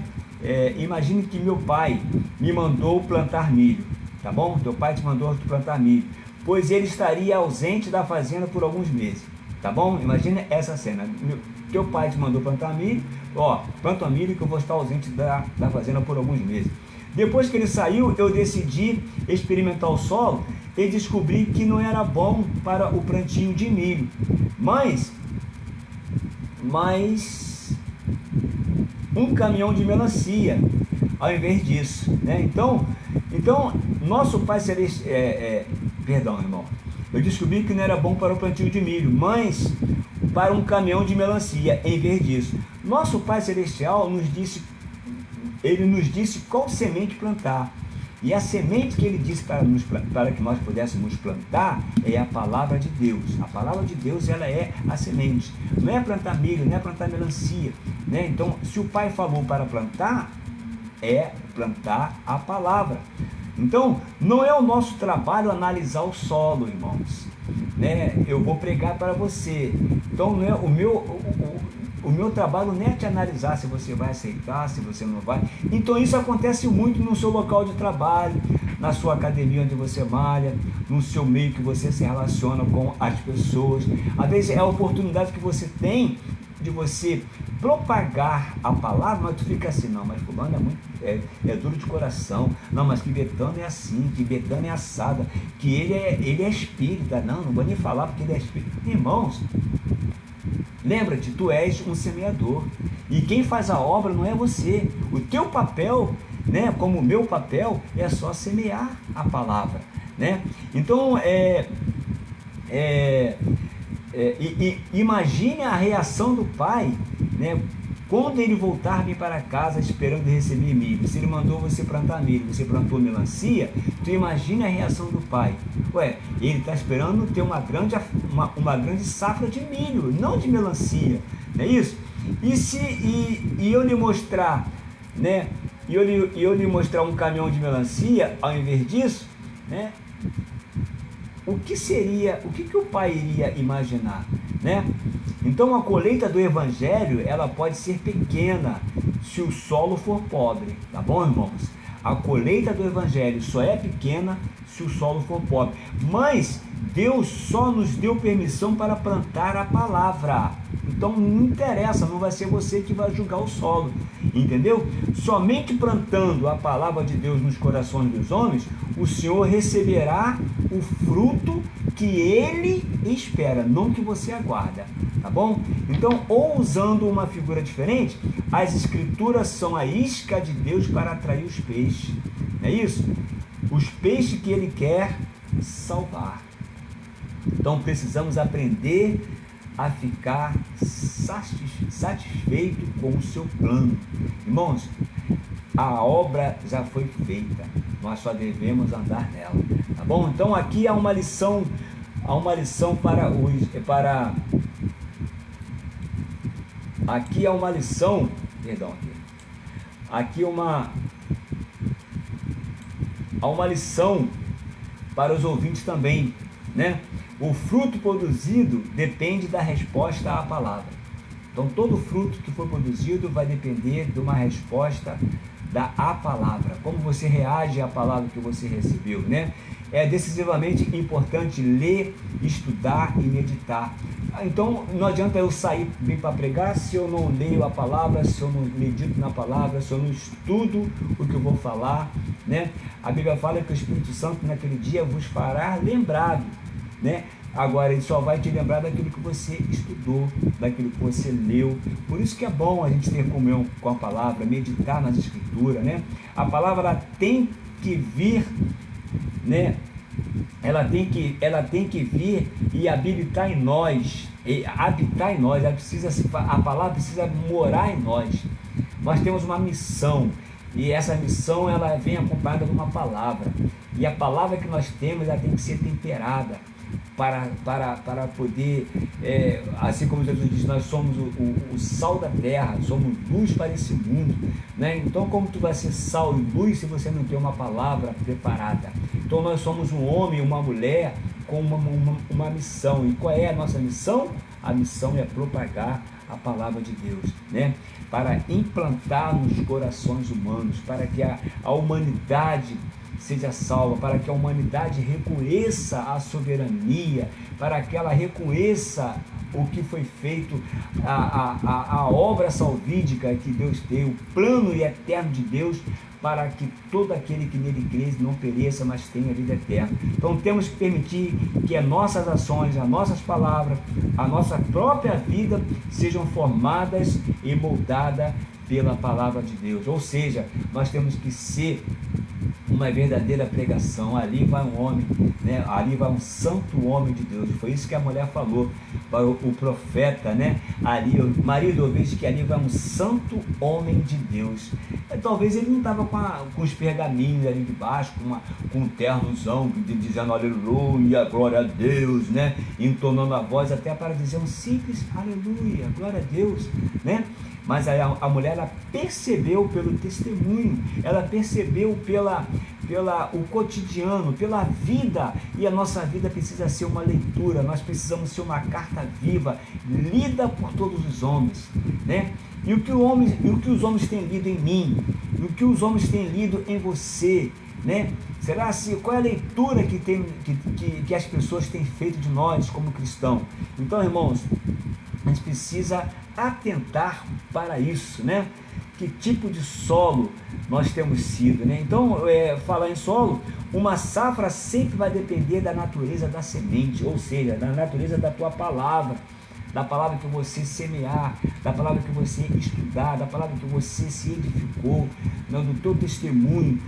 Imagine que meu pai me mandou plantar milho, tá bom? Teu pai te mandou plantar milho, pois ele estaria ausente da fazenda por alguns meses, tá bom? Imagina essa cena. Teu pai te mandou plantar milho, planta milho que eu vou estar ausente da fazenda por alguns meses. Depois que ele saiu, eu decidi experimentar o solo e descobri que não era bom para o plantio de milho, mas um caminhão de melancia ao invés disso, né? Então nosso Pai Celestial, perdão, irmão, eu descobri que não era bom para o plantio de milho, mas para um caminhão de melancia em vez disso. Nosso Pai Celestial nos disse qual semente plantar. E a semente que ele disse para que nós pudéssemos plantar é a palavra de Deus. A palavra de Deus, ela é a semente. Não é plantar milho, não é plantar melancia, né? Então, se o Pai falou para plantar, é plantar a palavra. Então, não é o nosso trabalho analisar o solo, irmãos, né? Eu vou pregar para você. Então, não é o meu trabalho não é te analisar se você vai aceitar, se você não vai. Então isso acontece muito no seu local de trabalho, na sua academia onde você malha, no seu meio que você se relaciona com as pessoas. Às vezes é a oportunidade que você tem de você propagar a palavra, mas tu fica assim, não, mas fulano é duro de coração, não, mas que Betânia é assim, que Betânia é assada, que ele é espírita, não vou nem falar porque ele é espírita. Irmãos, lembra-te, tu és um semeador, e quem faz a obra não é você. O teu papel, né, como o meu papel, é só semear a palavra, né? Então, imagine a reação do pai, né, quando ele voltar-me para casa esperando receber milho. Se ele mandou você plantar milho, você plantou melancia, tu imagine a reação do pai. Ué, ele está esperando ter uma grande safra de milho, não de melancia, não é isso? E eu lhe mostrar, né, e eu lhe mostrar um caminhão de melancia, ao invés disso, né, o que o pai iria imaginar, né? Então a colheita do evangelho, ela pode ser pequena se o solo for pobre, tá bom, irmãos? A colheita do evangelho só é pequena se o solo for pobre, mas Deus só nos deu permissão para plantar a palavra. Então não interessa, não vai ser você que vai julgar o solo, entendeu? Somente plantando a palavra de Deus nos corações dos homens, o Senhor receberá o fruto que Ele espera, não que você aguarda, tá bom? Então, ou usando uma figura diferente, as escrituras são a isca de Deus para atrair os peixes, não é isso? Os peixes que Ele quer salvar. Então precisamos aprender a ficar satisfeito com o seu plano. Irmãos, a obra já foi feita, nós só devemos andar nela, tá bom? Então aqui há uma lição aqui há uma lição, há uma lição para os ouvintes também, né? O fruto produzido depende da resposta à palavra. Então todo fruto que for produzido vai depender de uma resposta à palavra, como você reage à palavra que você recebeu, né? É decisivamente importante ler, estudar e meditar. Então não adianta eu sair bem para pregar se eu não leio a palavra, se eu não medito na palavra, se eu não estudo o que eu vou falar, né? A Bíblia fala que o Espírito Santo naquele dia vos fará lembrado, né? Agora ele só vai te lembrar daquilo que você estudou, daquilo que você leu. Por isso que é bom a gente ter comunhão com a palavra, meditar nas escrituras, né? A palavra tem que vir, né? Ela tem que vir e habitar em nós, a palavra precisa morar em nós. Nós temos uma missão, e essa missão ela vem acompanhada de uma palavra, e a palavra que nós temos ela tem que ser temperada para poder, assim como Jesus diz, nós somos o sal da terra, somos luz para esse mundo, né? Então como tu vai ser sal e luz se você não tem uma palavra preparada? Então nós somos um homem, uma mulher com uma missão. E qual é a nossa missão? A missão é propagar a palavra de Deus, né? Para implantar nos corações humanos, para que a humanidade seja salva, para que a humanidade reconheça a soberania, para que ela reconheça o que foi feito, a obra salvídica que Deus tem, o plano eterno de Deus, para que todo aquele que nele crê não pereça, mas tenha vida eterna. Então temos que permitir que as nossas ações, as nossas palavras, a nossa própria vida sejam formadas e moldadas pela palavra de Deus. Ou seja, nós temos que ser uma verdadeira pregação. Ali vai um homem, né? Ali vai um santo homem de Deus. Foi isso que a mulher falou para o profeta, né? Ali, marido, eu vejo que ali vai um santo homem de Deus. Talvez ele não estava com os pergaminhos ali de baixo, com um ternozão, dizendo aleluia, glória a Deus, né? Entonando a voz até para dizer um simples aleluia, glória a Deus, né? Mas a mulher, ela percebeu pelo testemunho, ela percebeu o cotidiano, pela vida, e a nossa vida precisa ser uma leitura, nós precisamos ser uma carta viva, lida por todos os homens, né? E o que os homens têm lido em mim, e o que os homens têm lido em você, né? Será assim, qual é a leitura que as pessoas têm feito de nós como cristãos? Então, irmãos, a gente precisa atentar para isso, né? Que tipo de solo nós temos sido, né? Então, falar em solo, uma safra sempre vai depender da natureza da semente, ou seja, da natureza da tua palavra, da palavra que você semear, da palavra que você estudar, da palavra que você se edificou, não, do teu testemunho.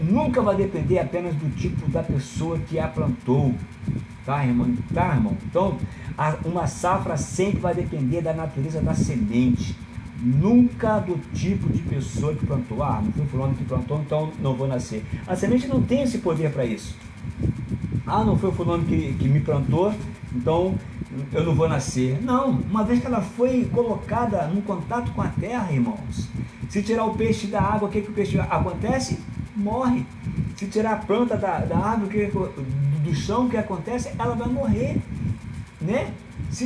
Nunca vai depender apenas do tipo da pessoa que a plantou, tá, irmão? Tá, irmão? Então, uma safra sempre vai depender da natureza da semente, nunca do tipo de pessoa que plantou. Não foi fulano que plantou, então não vou nascer. A semente não tem esse poder para isso. Não foi fulano que me plantou, então eu não vou nascer. Não, uma vez que ela foi colocada num contato com a terra, irmãos, se tirar o peixe da água, o que o peixe acontece? Morre. Se tirar a planta da árvore, do chão, o que acontece? Ela vai morrer, né? Se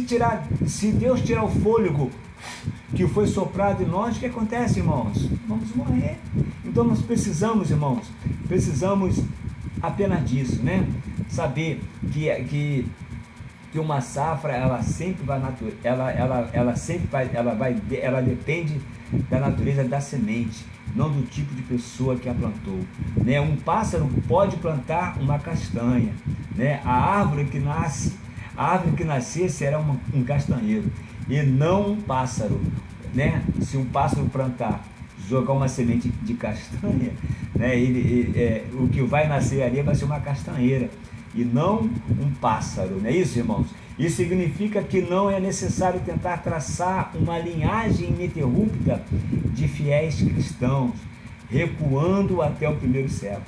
Deus tirar o fôlego que foi soprado em nós, o que acontece, irmãos? Vamos morrer. Então nós precisamos, irmãos, apenas disso, né? Saber que uma safra, ela sempre vai ela depende da natureza da semente, não do tipo de pessoa que a plantou, né? Um pássaro pode plantar uma castanha, né? A árvore que nascer será um castanheiro e não um pássaro, né? Se um pássaro plantar, jogar uma semente de castanha, né? O que vai nascer ali vai ser uma castanheira e não um pássaro, não é isso, irmãos? Isso significa que não é necessário tentar traçar uma linhagem ininterrupta de fiéis cristãos, recuando até o primeiro século.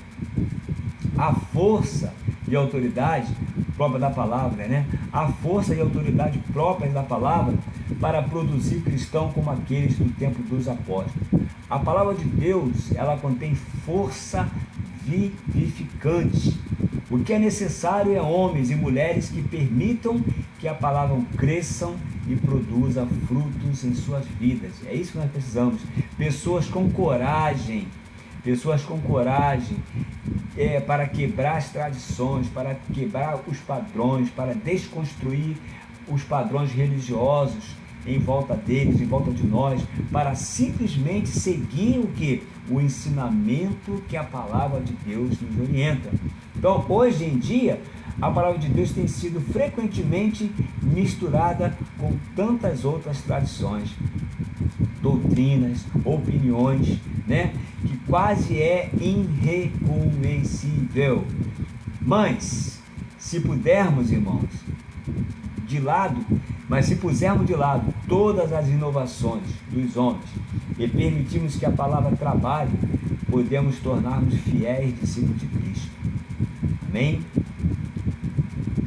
A força e autoridade própria da palavra, né? A força e autoridade próprias da palavra para produzir cristão como aqueles do tempo dos apóstolos. A palavra de Deus, ela contém força vivificante. O que é necessário é homens e mulheres que permitam que a palavra cresçam e produza frutos em suas vidas. É isso que nós precisamos. Pessoas com coragem para quebrar as tradições, para quebrar os padrões, para desconstruir os padrões religiosos em volta deles, em volta de nós, para simplesmente seguir o ensinamento que a palavra de Deus nos orienta. Então, hoje em dia, a palavra de Deus tem sido frequentemente misturada com tantas outras tradições, doutrinas, opiniões, né? Que quase é irreconhecível. Mas, se pudermos, irmãos, se pusermos de lado todas as inovações dos homens e permitirmos que a palavra trabalhe, podemos tornar-nos fiéis discípulos de Cristo. Amém?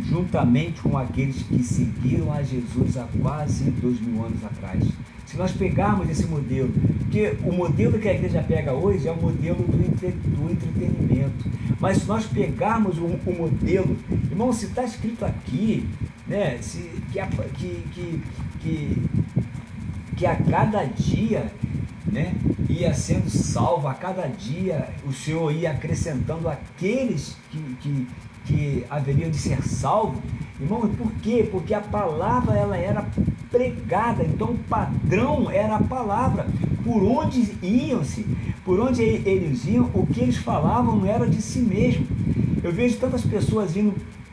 Juntamente com aqueles que seguiram a Jesus há quase 2000 anos atrás. Se nós pegarmos esse modelo, porque o modelo que a igreja pega hoje é o modelo do entretenimento, mas se nós pegarmos o modelo, irmão, se está escrito aqui, né, que a cada dia, né, ia sendo salvo, a cada dia o Senhor ia acrescentando aqueles que haveriam de ser salvos. Irmão, por quê? Porque a palavra, ela era pregada, então o padrão era a palavra. Por onde eles iam, o que eles falavam não era de si mesmo. Eu vejo tantas pessoas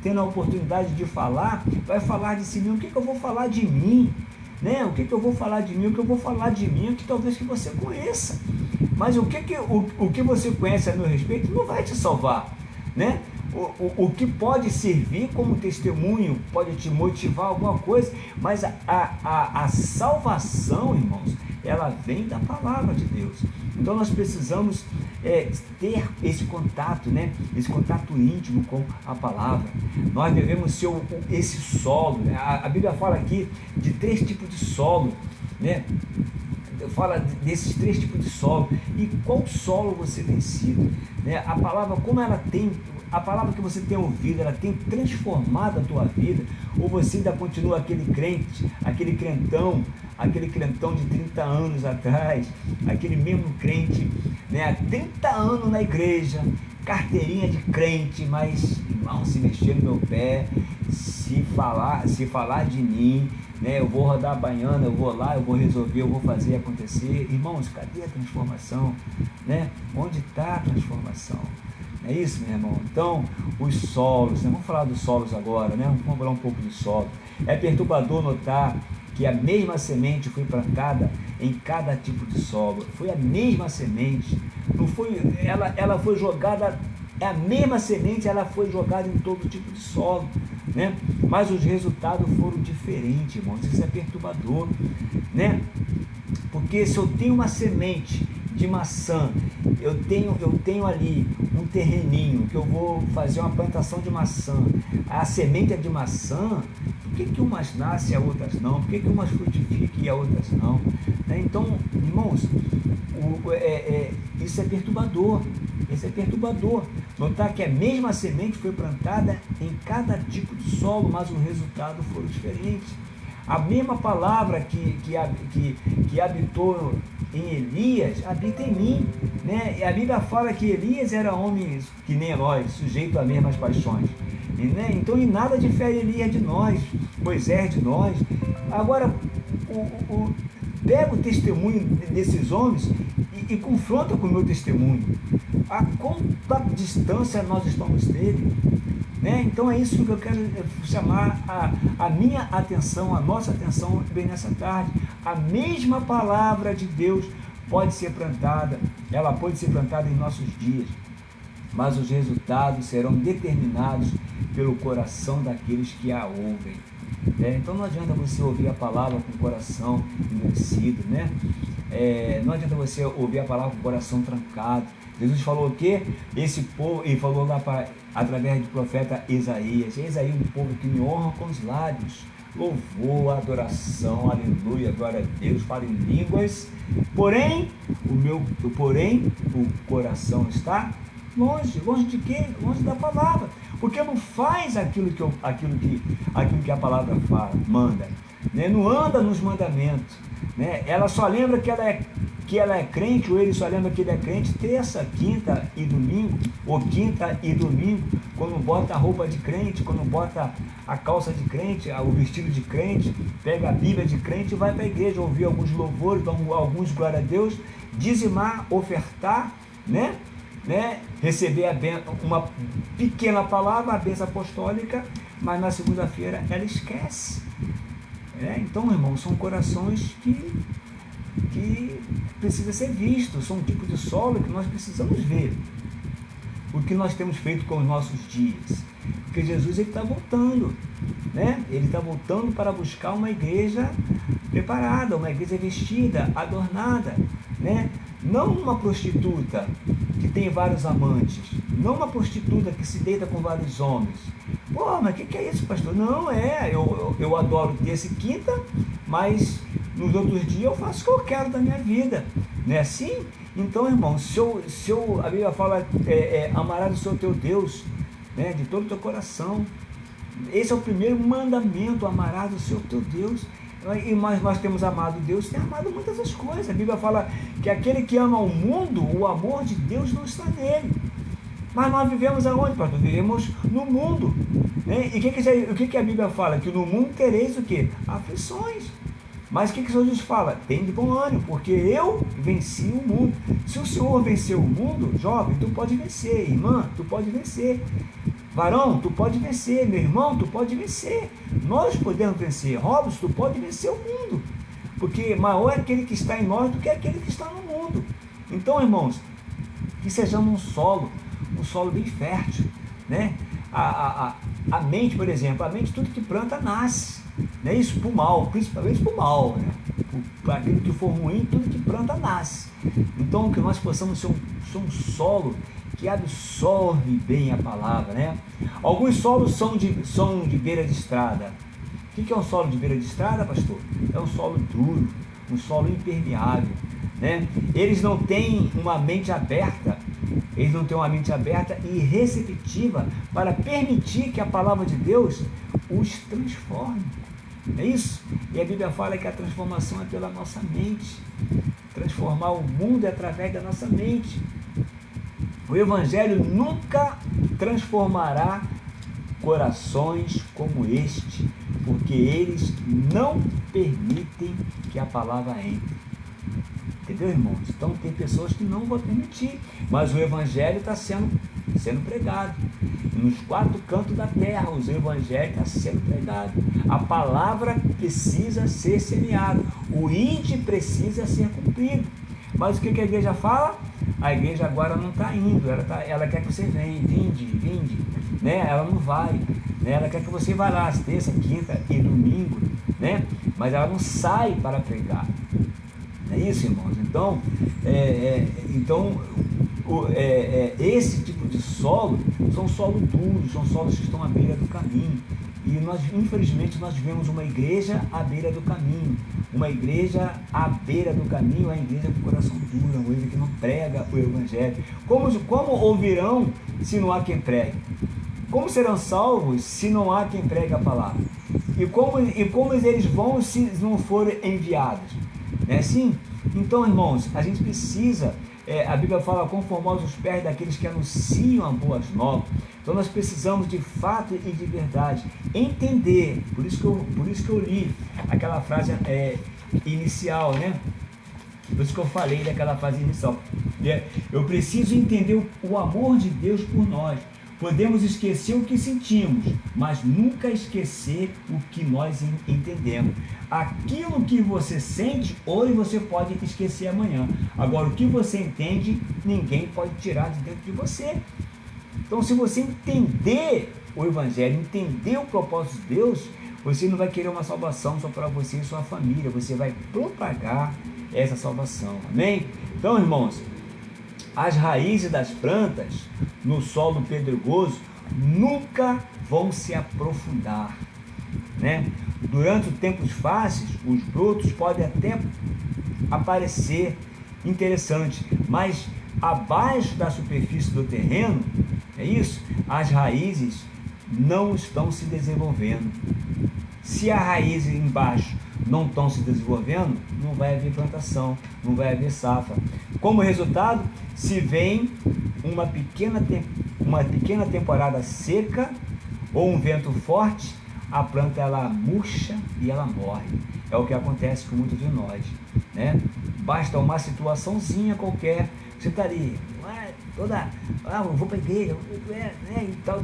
tendo a oportunidade de falar, vai falar de si mesmo. O que eu vou falar de mim? Né? O que eu vou falar de mim? O que eu vou falar de mim é que talvez que você conheça. Mas o que você conhece a meu respeito não vai te salvar, né? O que pode servir como testemunho, pode te motivar alguma coisa, mas a salvação, irmãos, ela vem da palavra de Deus. Então nós precisamos ter esse contato, né? Esse contato íntimo com a palavra. Nós devemos ser esse solo, né? A Bíblia fala aqui de 3 tipos de solo, né? Fala desses 3 tipos de solo. E qual solo você tem sido, né? A palavra, como ela tem, a palavra que você tem ouvido, ela tem transformado a tua vida, ou você ainda continua aquele crente, aquele crentão de 30 anos atrás, aquele mesmo crente, né, há 30 anos na igreja, carteirinha de crente, mas, irmão, se mexer no meu pé, se falar de mim, né, eu vou rodar a baiana, eu vou lá, eu vou resolver, eu vou fazer acontecer. Irmãos, cadê a transformação? Né? Onde está a transformação? É isso, meu irmão? Então, os solos, né? Vamos falar dos solos agora, né? Vamos falar um pouco de solo. É perturbador notar que a mesma semente foi plantada em cada tipo de solo. Foi a mesma semente, não foi, ela foi jogada, é a mesma semente, ela foi jogada em todo tipo de solo, né? Mas os resultados foram diferentes, irmãos. Isso é perturbador, né? Porque se eu tenho uma semente de maçã, eu tenho ali um terreninho que eu vou fazer uma plantação de maçã, a semente é de maçã, por que umas nascem e as outras não? Por que umas frutificam e as outras não? Né? Então, irmãos, isso é perturbador. Isso é perturbador. Notar que a mesma semente foi plantada em cada tipo de solo, mas o resultado foram diferentes. A mesma palavra que habitou em Elias, habita em mim, né? E a Bíblia fala que Elias era homem que nem nós, sujeito a mesmas paixões, né? Então, em nada difere Elias de nós, Moisés de nós. Agora, pega o testemunho desses homens e confronta com o meu testemunho. A quanta distância nós estamos dele, né? Então é isso que eu quero chamar a minha atenção, a nossa atenção bem nessa tarde. A mesma palavra de Deus pode ser plantada, ela pode ser plantada em nossos dias, mas os resultados serão determinados pelo coração daqueles que a ouvem. Então não adianta você ouvir a palavra com o coração endurecido, né? Não adianta você ouvir a palavra com o coração trancado. Jesus falou o quê? Esse povo, ele falou lá através do profeta Isaías, eis aí um povo que me honra com os lábios, louvor, adoração, aleluia, glória a Deus, fala em línguas, porém o coração está longe de quê? Longe da palavra, porque não faz aquilo que a palavra manda, né? Não anda nos mandamentos, né? Ela só lembra que ela é crente, ou ele só lembra que ele é crente terça, quinta e domingo, ou quinta e domingo, quando bota a roupa de crente, quando bota a calça de crente, o vestido de crente, pega a Bíblia de crente e vai para a igreja, ouvir alguns louvores, alguns glória a Deus, dizimar, ofertar, né? Receber uma pequena palavra, a bênção apostólica, mas na segunda-feira ela esquece. Então, irmãos, são corações que precisa ser visto, são um tipo de solo que nós precisamos ver o que nós temos feito com os nossos dias, porque Jesus está voltando, né? Ele está voltando para buscar uma igreja preparada, uma igreja vestida, adornada, né? Não uma prostituta que tem vários amantes, não uma prostituta que se deita com vários homens. Pô, mas o que é isso, pastor? Não, eu adoro terça e quinta, mas nos outros dias eu faço o que eu quero da minha vida, não é assim? Então, irmão, a Bíblia fala, amarás o Senhor teu Deus, né, de todo o teu coração. Esse é o primeiro mandamento, amarás o Senhor teu Deus. E nós temos amado Deus, tem amado muitas das coisas. A Bíblia fala que aquele que ama o mundo, o amor de Deus não está nele. Mas nós vivemos aonde, pastor? Vivemos no mundo, né? E o que a Bíblia fala? Que no mundo tereis o quê? Aflições. Mas o que Jesus fala? Tem de bom ânimo, porque eu venci o mundo. Se o Senhor venceu o mundo, jovem, tu pode vencer. Irmã, tu pode vencer. Varão, tu pode vencer. Meu irmão, tu pode vencer. Nós podemos vencer. Robson, tu pode vencer o mundo. Porque maior é aquele que está em nós do que aquele que está no mundo. Então, irmãos, que sejamos um solo bem fértil, né? A mente, por exemplo, a mente, tudo que planta nasce, né? Isso para o mal, principalmente para o mal, né? Para aquilo que for ruim, tudo que planta nasce. Então, que nós possamos ser um solo que absorve bem a palavra, né? Alguns solos são de beira de estrada. O que é um solo de beira de estrada, pastor? É um solo duro, um solo impermeável, né? Eles não têm uma mente aberta, e receptiva para permitir que a palavra de Deus os transforme. É isso? E a Bíblia fala que a transformação é pela nossa mente. Transformar o mundo é através da nossa mente. O Evangelho nunca transformará corações como este, porque eles não permitem que a palavra entre. Entendeu, irmãos? Então tem pessoas que não vão permitir, mas o Evangelho está sendo pregado. Nos 4 cantos da terra, o Evangelho está sendo pregado. A palavra precisa ser semeada. O ide precisa ser cumprido. Mas o que a igreja fala? A igreja agora não está indo, ela quer que você venha, vinde, né? Ela não vai, né? Ela quer que você vá lá às terça, quinta e domingo, né? Mas ela não sai para pregar. Não é isso, irmãos? Então, esse tipo de solo são solos duros, são solos que estão à beira do caminho. E nós, infelizmente, nós vemos uma igreja à beira do caminho. Uma igreja à beira do caminho é uma igreja com coração duro, uma igreja que não prega o Evangelho. Como ouvirão se não há quem pregue? Como serão salvos se não há quem pregue a palavra? E como eles vão se não forem enviados? Não é assim? Então, irmãos, a gente precisa, a Bíblia fala, conformosos os pés daqueles que anunciam as boas novas. Então nós precisamos de fato e de verdade entender, por isso que eu li aquela frase inicial, né? Por isso que eu falei daquela frase inicial. Eu preciso entender o amor de Deus por nós. Podemos esquecer o que sentimos, mas nunca esquecer o que nós entendemos. Aquilo que você sente, hoje você pode esquecer amanhã. Agora, o que você entende, ninguém pode tirar de dentro de você. Então, se você entender o Evangelho, entender o propósito de Deus, você não vai querer uma salvação só para você e sua família. Você vai propagar essa salvação. Amém? Então, irmãos, as raízes das plantas no solo pedregoso nunca vão se aprofundar, né? Durante os tempos fáceis, os brotos podem até aparecer interessantes, mas abaixo da superfície do terreno, é isso? As raízes não estão se desenvolvendo. Se as raízes embaixo não estão se desenvolvendo, não vai haver plantação, não vai haver safra. Como resultado, se vem uma pequena temporada seca ou um vento forte, a planta ela murcha e ela morre. É o que acontece com muitos de nós, né? Basta uma situaçãozinha qualquer, você está ali, eu vou para a igreja, e tal,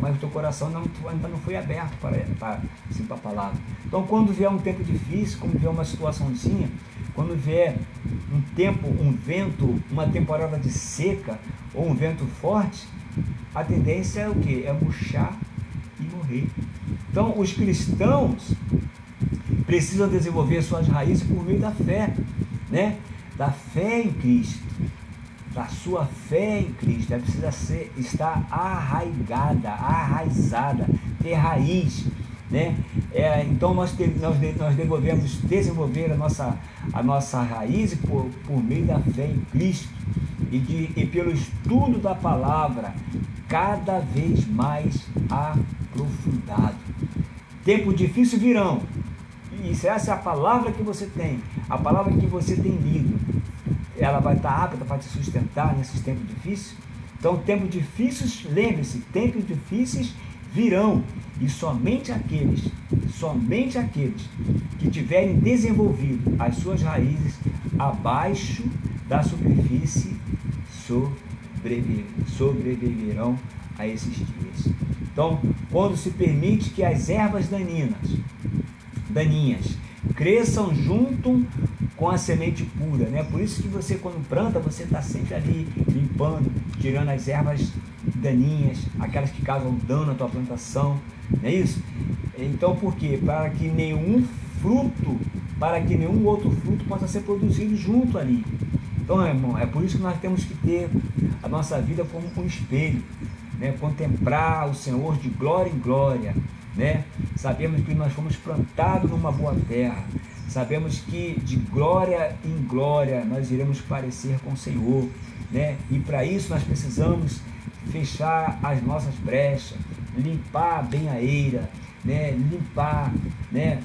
mas o teu coração ainda não foi aberto para a palavra. Então, quando vier um tempo difícil, quando vier uma situaçãozinha, quando vier um vento, uma temporada de seca ou um vento forte, a tendência é o quê? É murchar e morrer. Então, os cristãos precisam desenvolver suas raízes por meio da fé, né? Da fé em Cristo, da sua fé em Cristo. Ela precisa estar arraizada, ter raiz, né? Então nós devemos desenvolver a nossa raiz por meio da fé em Cristo e pelo estudo da palavra cada vez mais aprofundado. Tempos difíceis virão, e se essa é a palavra que você tem, a palavra que você tem lido, ela vai estar apta para te sustentar nesses tempos difíceis. Então, tempos difíceis, lembre-se, tempos difíceis virão, e somente aqueles que tiverem desenvolvido as suas raízes abaixo da superfície sobreviverão a esses dias. Então, quando se permite que as ervas daninhas cresçam junto com a semente pura, né? Por isso que você, quando planta, você está sempre ali limpando, tirando as ervas daninhas, aquelas que causam dano à tua plantação, não é isso? Então, por quê? Para que nenhum fruto para que nenhum outro fruto possa ser produzido junto ali. Então, irmão, é por isso que nós temos que ter a nossa vida como um espelho, né? Contemplar o Senhor de glória em glória, né? Sabemos que nós fomos plantados numa boa terra, sabemos que de glória em glória nós iremos parecer com o Senhor, né? E para isso nós precisamos fechar as nossas brechas, limpar bem a eira, né? Limpar, né?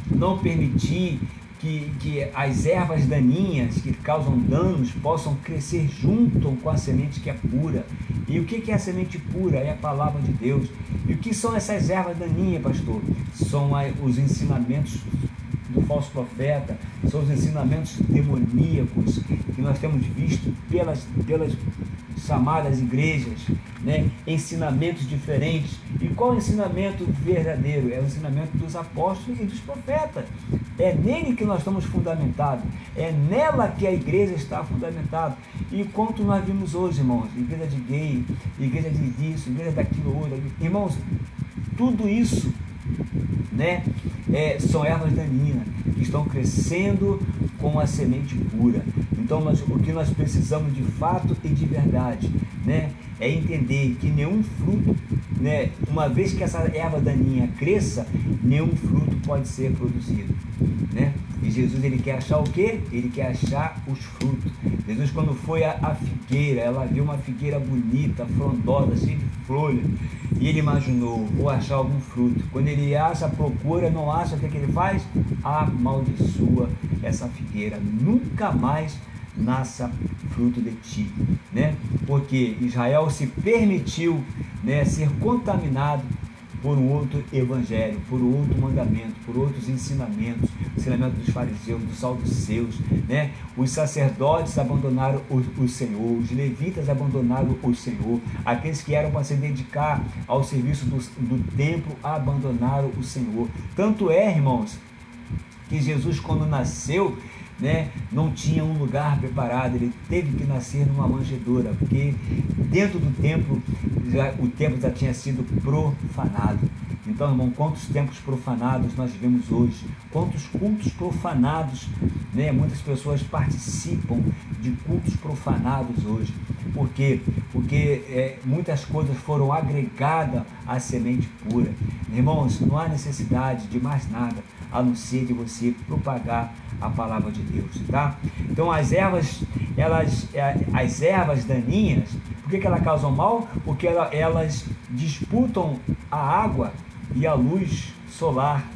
Não permitir que as ervas daninhas que causam danos possam crescer junto com a semente que é pura. E o que é a semente pura? É a palavra de Deus. E o que são essas ervas daninhas, pastor? São os ensinamentos do falso profeta, são os ensinamentos demoníacos que nós temos visto pelas chamadas igrejas, né? Ensinamentos diferentes. E qual é o ensinamento verdadeiro? É o ensinamento dos apóstolos e dos profetas. É nele que nós estamos fundamentados, é nela que a igreja está fundamentada. E quanto nós vimos hoje, irmãos, igreja de gay, igreja de isso, igreja daquilo outro, irmãos, tudo isso, né, são ervas daninhas que estão crescendo com a semente pura. Então o que nós precisamos de fato e de verdade, né, é entender que nenhum fruto, né, uma vez que essa erva daninha cresça, nenhum fruto pode ser produzido, né? E Jesus, ele quer achar o quê? Ele quer achar os frutos. Jesus, quando foi à figueira, ela viu uma figueira bonita, frondosa, cheia de folhas, e ele imaginou, vou achar algum fruto. Quando ele acha, procura, não acha, o que ele faz? Amaldiçoa essa figueira, nunca mais nasça fruto de ti, né? Porque Israel se permitiu, né, ser contaminado por um outro evangelho, por outro mandamento, por outros ensinamentos, o ensinamento dos fariseus, dos saduceus, né? Os sacerdotes abandonaram o Senhor, os levitas abandonaram o Senhor, aqueles que eram para se dedicar ao serviço do templo abandonaram o Senhor. Tanto é, irmãos, que Jesus, quando nasceu, né, não tinha um lugar preparado, ele teve que nascer numa manjedoura, porque dentro do templo, o templo já tinha sido profanado. Então, irmão, quantos templos profanados nós vivemos hoje, quantos cultos profanados, né? Muitas pessoas participam de cultos profanados hoje. Por quê? Porque muitas coisas foram agregadas à semente pura. Irmãos, não há necessidade de mais nada, a não ser de você propagar a palavra de Deus, tá? Então as ervas daninhas, por que elas causam mal? Porque elas disputam a água e a luz solar,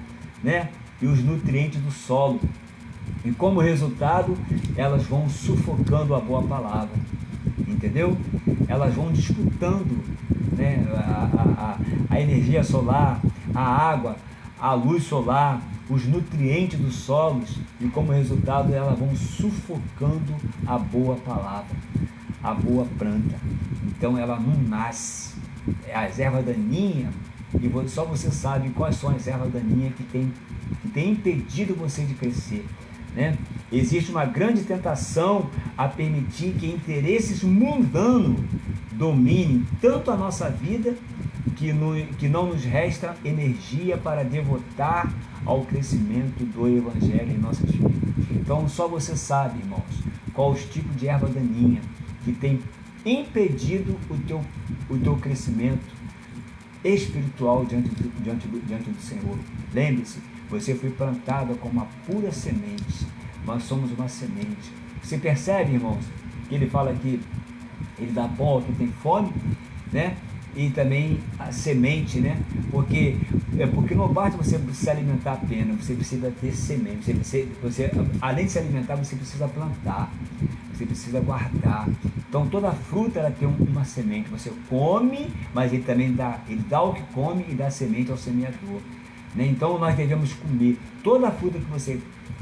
né? E os nutrientes do solo. E como resultado, elas vão sufocando a boa palavra, entendeu? Elas vão disputando, né, a energia solar, a água, a luz solar, os nutrientes dos solos, e como resultado elas vão sufocando a boa palavra, a boa planta. Então ela não nasce. As ervas daninhas, e só você sabe quais são as ervas daninhas que tem impedido você de crescer, né? Existe uma grande tentação a permitir que interesses mundanos dominem tanto a nossa vida que não nos resta energia para devotar ao crescimento do Evangelho em nossas vidas. Então só você sabe, irmãos, qual os tipos de erva daninha que tem impedido o teu crescimento espiritual diante do Senhor. Lembre-se, você foi plantada como uma pura semente. Nós somos uma semente. Você percebe, irmãos, que ele fala que ele dá pão ao que tem fome, né? E também a semente, né? Porque não basta você se alimentar apenas, você precisa ter semente. Você, além de se alimentar, você precisa plantar, você precisa guardar. Então toda fruta ela tem uma semente. Você come, mas ele também dá o que come e dá semente ao semeador, né? Então nós devemos comer. Toda fruta que você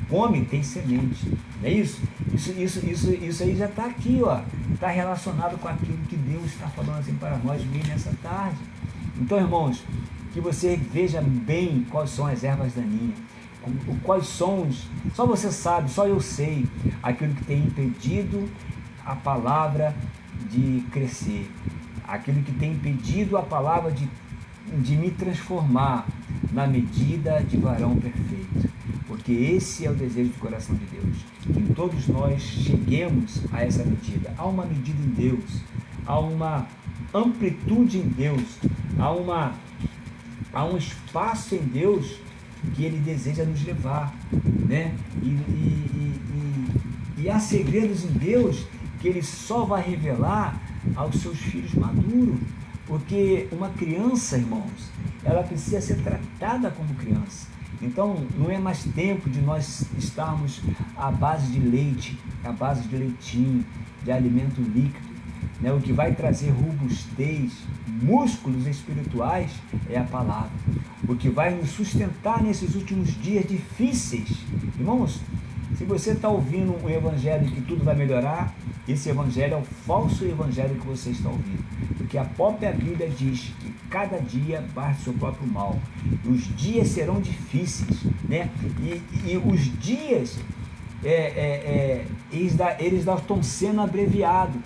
come tem semente, não é isso? Isso aí já está aqui, ó, está relacionado com aquilo que Deus está falando assim para nós bem nessa tarde. Então, irmãos, que você veja bem quais são as ervas daninhas, quais são só você sabe, só eu sei, aquilo que tem impedido a palavra de crescer, aquilo que tem impedido a palavra de me transformar, na medida de varão perfeito, porque esse é o desejo do coração de Deus, que todos nós cheguemos a essa medida. Há uma medida em Deus, há uma amplitude em Deus, há um espaço em Deus que Ele deseja nos levar, né? E há segredos em Deus que Ele só vai revelar aos seus filhos maduros, porque uma criança, irmãos, ela precisa ser tratada como criança. Então, não é mais tempo de nós estarmos à base de leite, à base de leitinho, de alimento líquido, né? O que vai trazer robustez, músculos espirituais é a palavra. O que vai nos sustentar nesses últimos dias difíceis. Irmãos, se você está ouvindo um evangelho que tudo vai melhorar, esse evangelho é o falso evangelho que você está ouvindo. Porque a própria Bíblia diz que cada dia bate o seu próprio mal. Os dias serão difíceis, né? E os dias, eles estão sendo abreviados.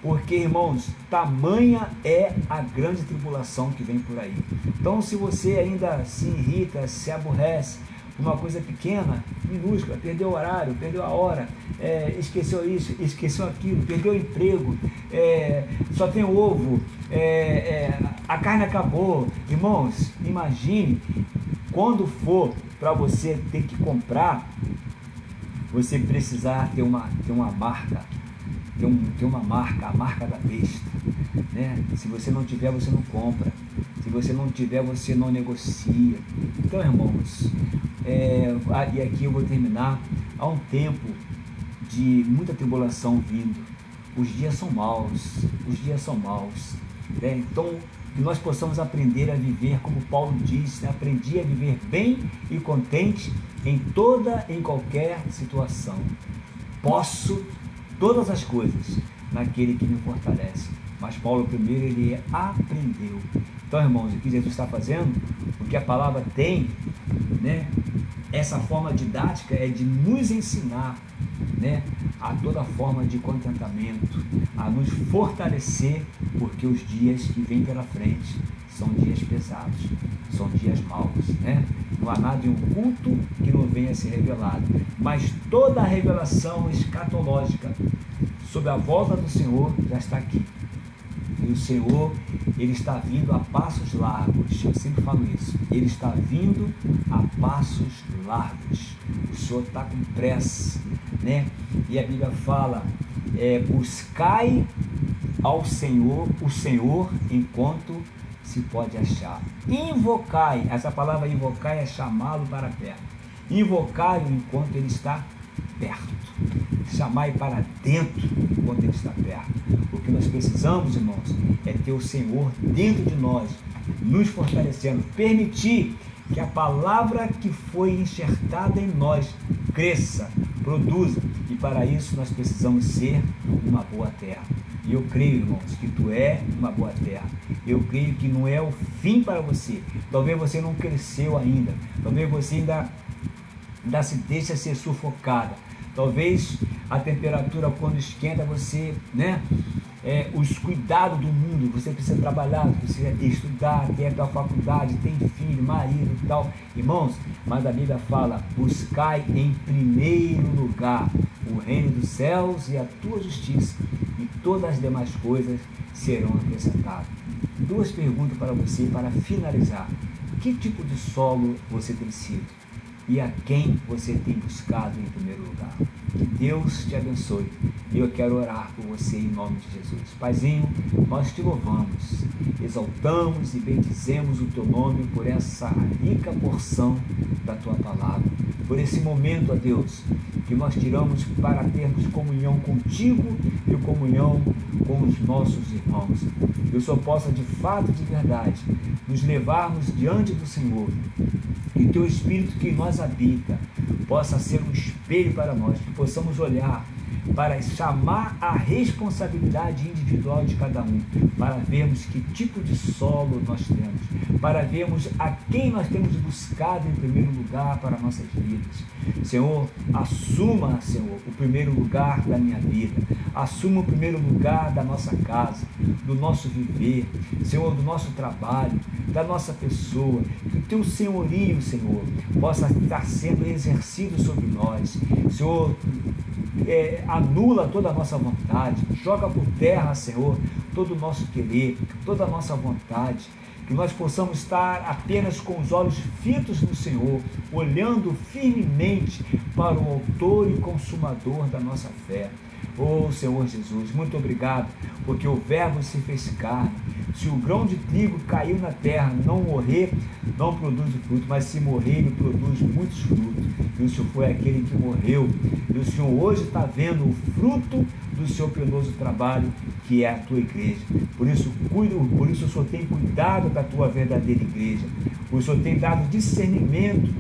Porque, irmãos, tamanha é a grande tribulação que vem por aí. Então, se você ainda se irrita, se aborrece, uma coisa pequena, minúscula, perdeu o horário, perdeu a hora, esqueceu isso, esqueceu aquilo, perdeu o emprego, só tem ovo, a carne acabou. Irmãos, imagine quando for para você ter que comprar, você precisar ter uma marca, ter uma marca, a marca da besta, né? Se você não tiver, você não compra. Se você não tiver, você não negocia. Então, irmãos, e aqui eu vou terminar. Há um tempo de muita tribulação vindo. Os dias são maus. Né? Então, que nós possamos aprender a viver, como Paulo diz, né? Aprendi a viver bem e contente em qualquer situação. Posso todas as coisas naquele que me fortalece. Mas Paulo primeiro, ele aprendeu. Então, irmãos, o que Jesus está fazendo, o que a palavra tem, né? Essa forma didática é de nos ensinar, né? A toda forma de contentamento, a nos fortalecer, porque os dias que vêm pela frente são dias pesados, são dias maus, né? Não há nada em um culto que não venha a ser revelado, mas toda a revelação escatológica sobre a volta do Senhor já está aqui. E o Senhor, Ele está vindo a passos largos. Eu sempre falo isso. Ele está vindo a passos largos. O Senhor está com pressa, né? E a Bíblia fala, buscai ao Senhor, o Senhor, enquanto se pode achar. Invocai, essa palavra invocai é chamá-lo para perto. Invocai-o enquanto Ele está perto. Chamai para dentro enquanto Ele está perto. O que nós precisamos, irmãos, é ter o Senhor dentro de nós, nos fortalecendo, permitir que a palavra que foi enxertada em nós cresça, produza, e para isso nós precisamos ser uma boa terra. E eu creio, irmãos, que tu é uma boa terra. Eu creio que não é o fim para você. Talvez você não cresceu ainda, talvez você ainda se deixa ser sufocada. Talvez a temperatura, quando esquenta, você, né? Os cuidados do mundo, você precisa trabalhar, você precisa estudar, ter a tua faculdade, tem filho, marido e tal. Irmãos, mas a Bíblia fala, buscai em primeiro lugar o reino dos céus e a tua justiça, e todas as demais coisas serão acrescentadas. Duas perguntas para você, para finalizar. Que tipo de solo você tem sido? E a quem você tem buscado em primeiro lugar? Que Deus te abençoe. E eu quero orar por você em nome de Jesus. Paizinho, nós te louvamos, exaltamos e bendizemos o teu nome por essa rica porção da tua palavra. Por esse momento, ó Deus, que nós tiramos para termos comunhão contigo e comunhão com os nossos irmãos. Que o Senhor possa de fato, de verdade, nos levarmos diante do Senhor. Que o teu Espírito que em nós habita possa ser um espelho para nós, que possamos olhar para chamar a responsabilidade individual de cada um, para vermos que tipo de solo nós temos, para vermos a quem nós temos buscado em primeiro lugar para nossas vidas. Senhor, assuma, Senhor, o primeiro lugar da minha vida, assuma o primeiro lugar da nossa casa, do nosso viver, Senhor, do nosso trabalho, da nossa pessoa, que o teu senhorio, Senhor, possa estar sendo exercido sobre nós. Senhor, anula toda a nossa vontade, joga por terra, Senhor, todo o nosso querer, toda a nossa vontade, que nós possamos estar apenas com os olhos fitos no Senhor, olhando firmemente para o autor e consumador da nossa fé. Oh, Senhor Jesus, muito obrigado, porque o Verbo se fez carne. Se o grão de trigo caiu na terra, não morrer, não produz fruto, mas se morrer, ele produz muitos frutos. E o Senhor foi aquele que morreu. E o Senhor hoje está vendo o fruto do seu penoso trabalho, que é a tua igreja. Por isso o Senhor tem cuidado da tua verdadeira igreja. O Senhor tem dado discernimento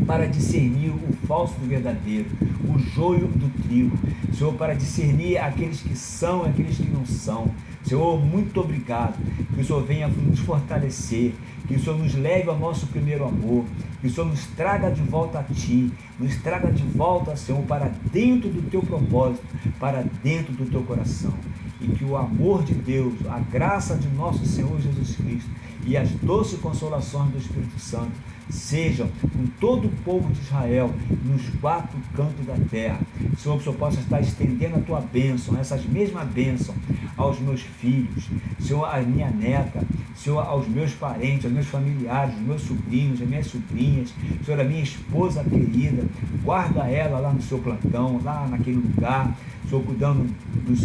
para discernir o falso do verdadeiro, o joio do trigo. Senhor, para discernir aqueles que são e aqueles que não são. Senhor, muito obrigado, que o Senhor venha nos fortalecer, que o Senhor nos leve ao nosso primeiro amor, que o Senhor nos traga de volta a Ti, nos traga de volta, Senhor, para dentro do Teu propósito, para dentro do Teu coração, e que o amor de Deus, a graça de nosso Senhor Jesus Cristo e as doces consolações do Espírito Santo sejam com todo o povo de Israel nos quatro cantos da terra. Senhor, que o Senhor possa estar estendendo a Tua bênção, essas mesmas bênçãos aos meus filhos, Senhor, à minha neta, Senhor, aos meus parentes, aos meus familiares, aos meus sobrinhos, às minhas sobrinhas, Senhor, a minha esposa querida, guarda ela lá no seu plantão, lá naquele lugar, Senhor, cuidando dos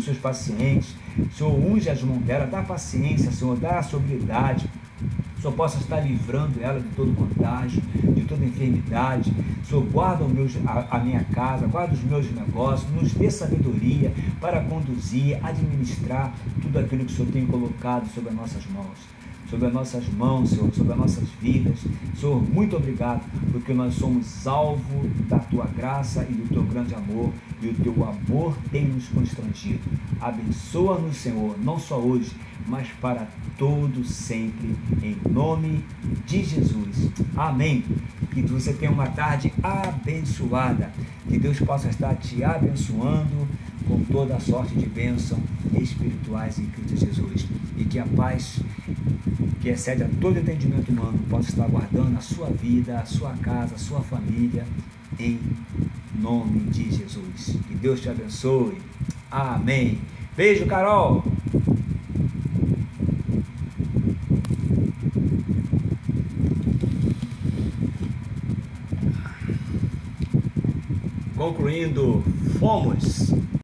seus pacientes. Senhor, unge as mãos dela, dá paciência, Senhor, dá sobriedade. O Senhor possa estar livrando ela de todo contágio, de toda enfermidade. Senhor, guarda a minha casa, guarda os meus negócios, nos dê sabedoria para conduzir, administrar tudo aquilo que o Senhor tem colocado sobre as nossas mãos. Sobre as nossas mãos, Senhor, sobre as nossas vidas. Senhor, muito obrigado, porque nós somos alvo da Tua graça e do Teu grande amor, e o Teu amor tem nos constrangido. Abençoa-nos, Senhor, não só hoje, mas para todo sempre, em nome de Jesus. Amém. Que você tenha uma tarde abençoada, que Deus possa estar te abençoando com toda a sorte de bênção espirituais em Cristo Jesus, e que a paz que excede a todo entendimento humano possa estar guardando a sua vida, a sua casa, a sua família, em nome de Jesus. Que Deus te abençoe. Amém. Beijo, Carol. Concluindo, fomos.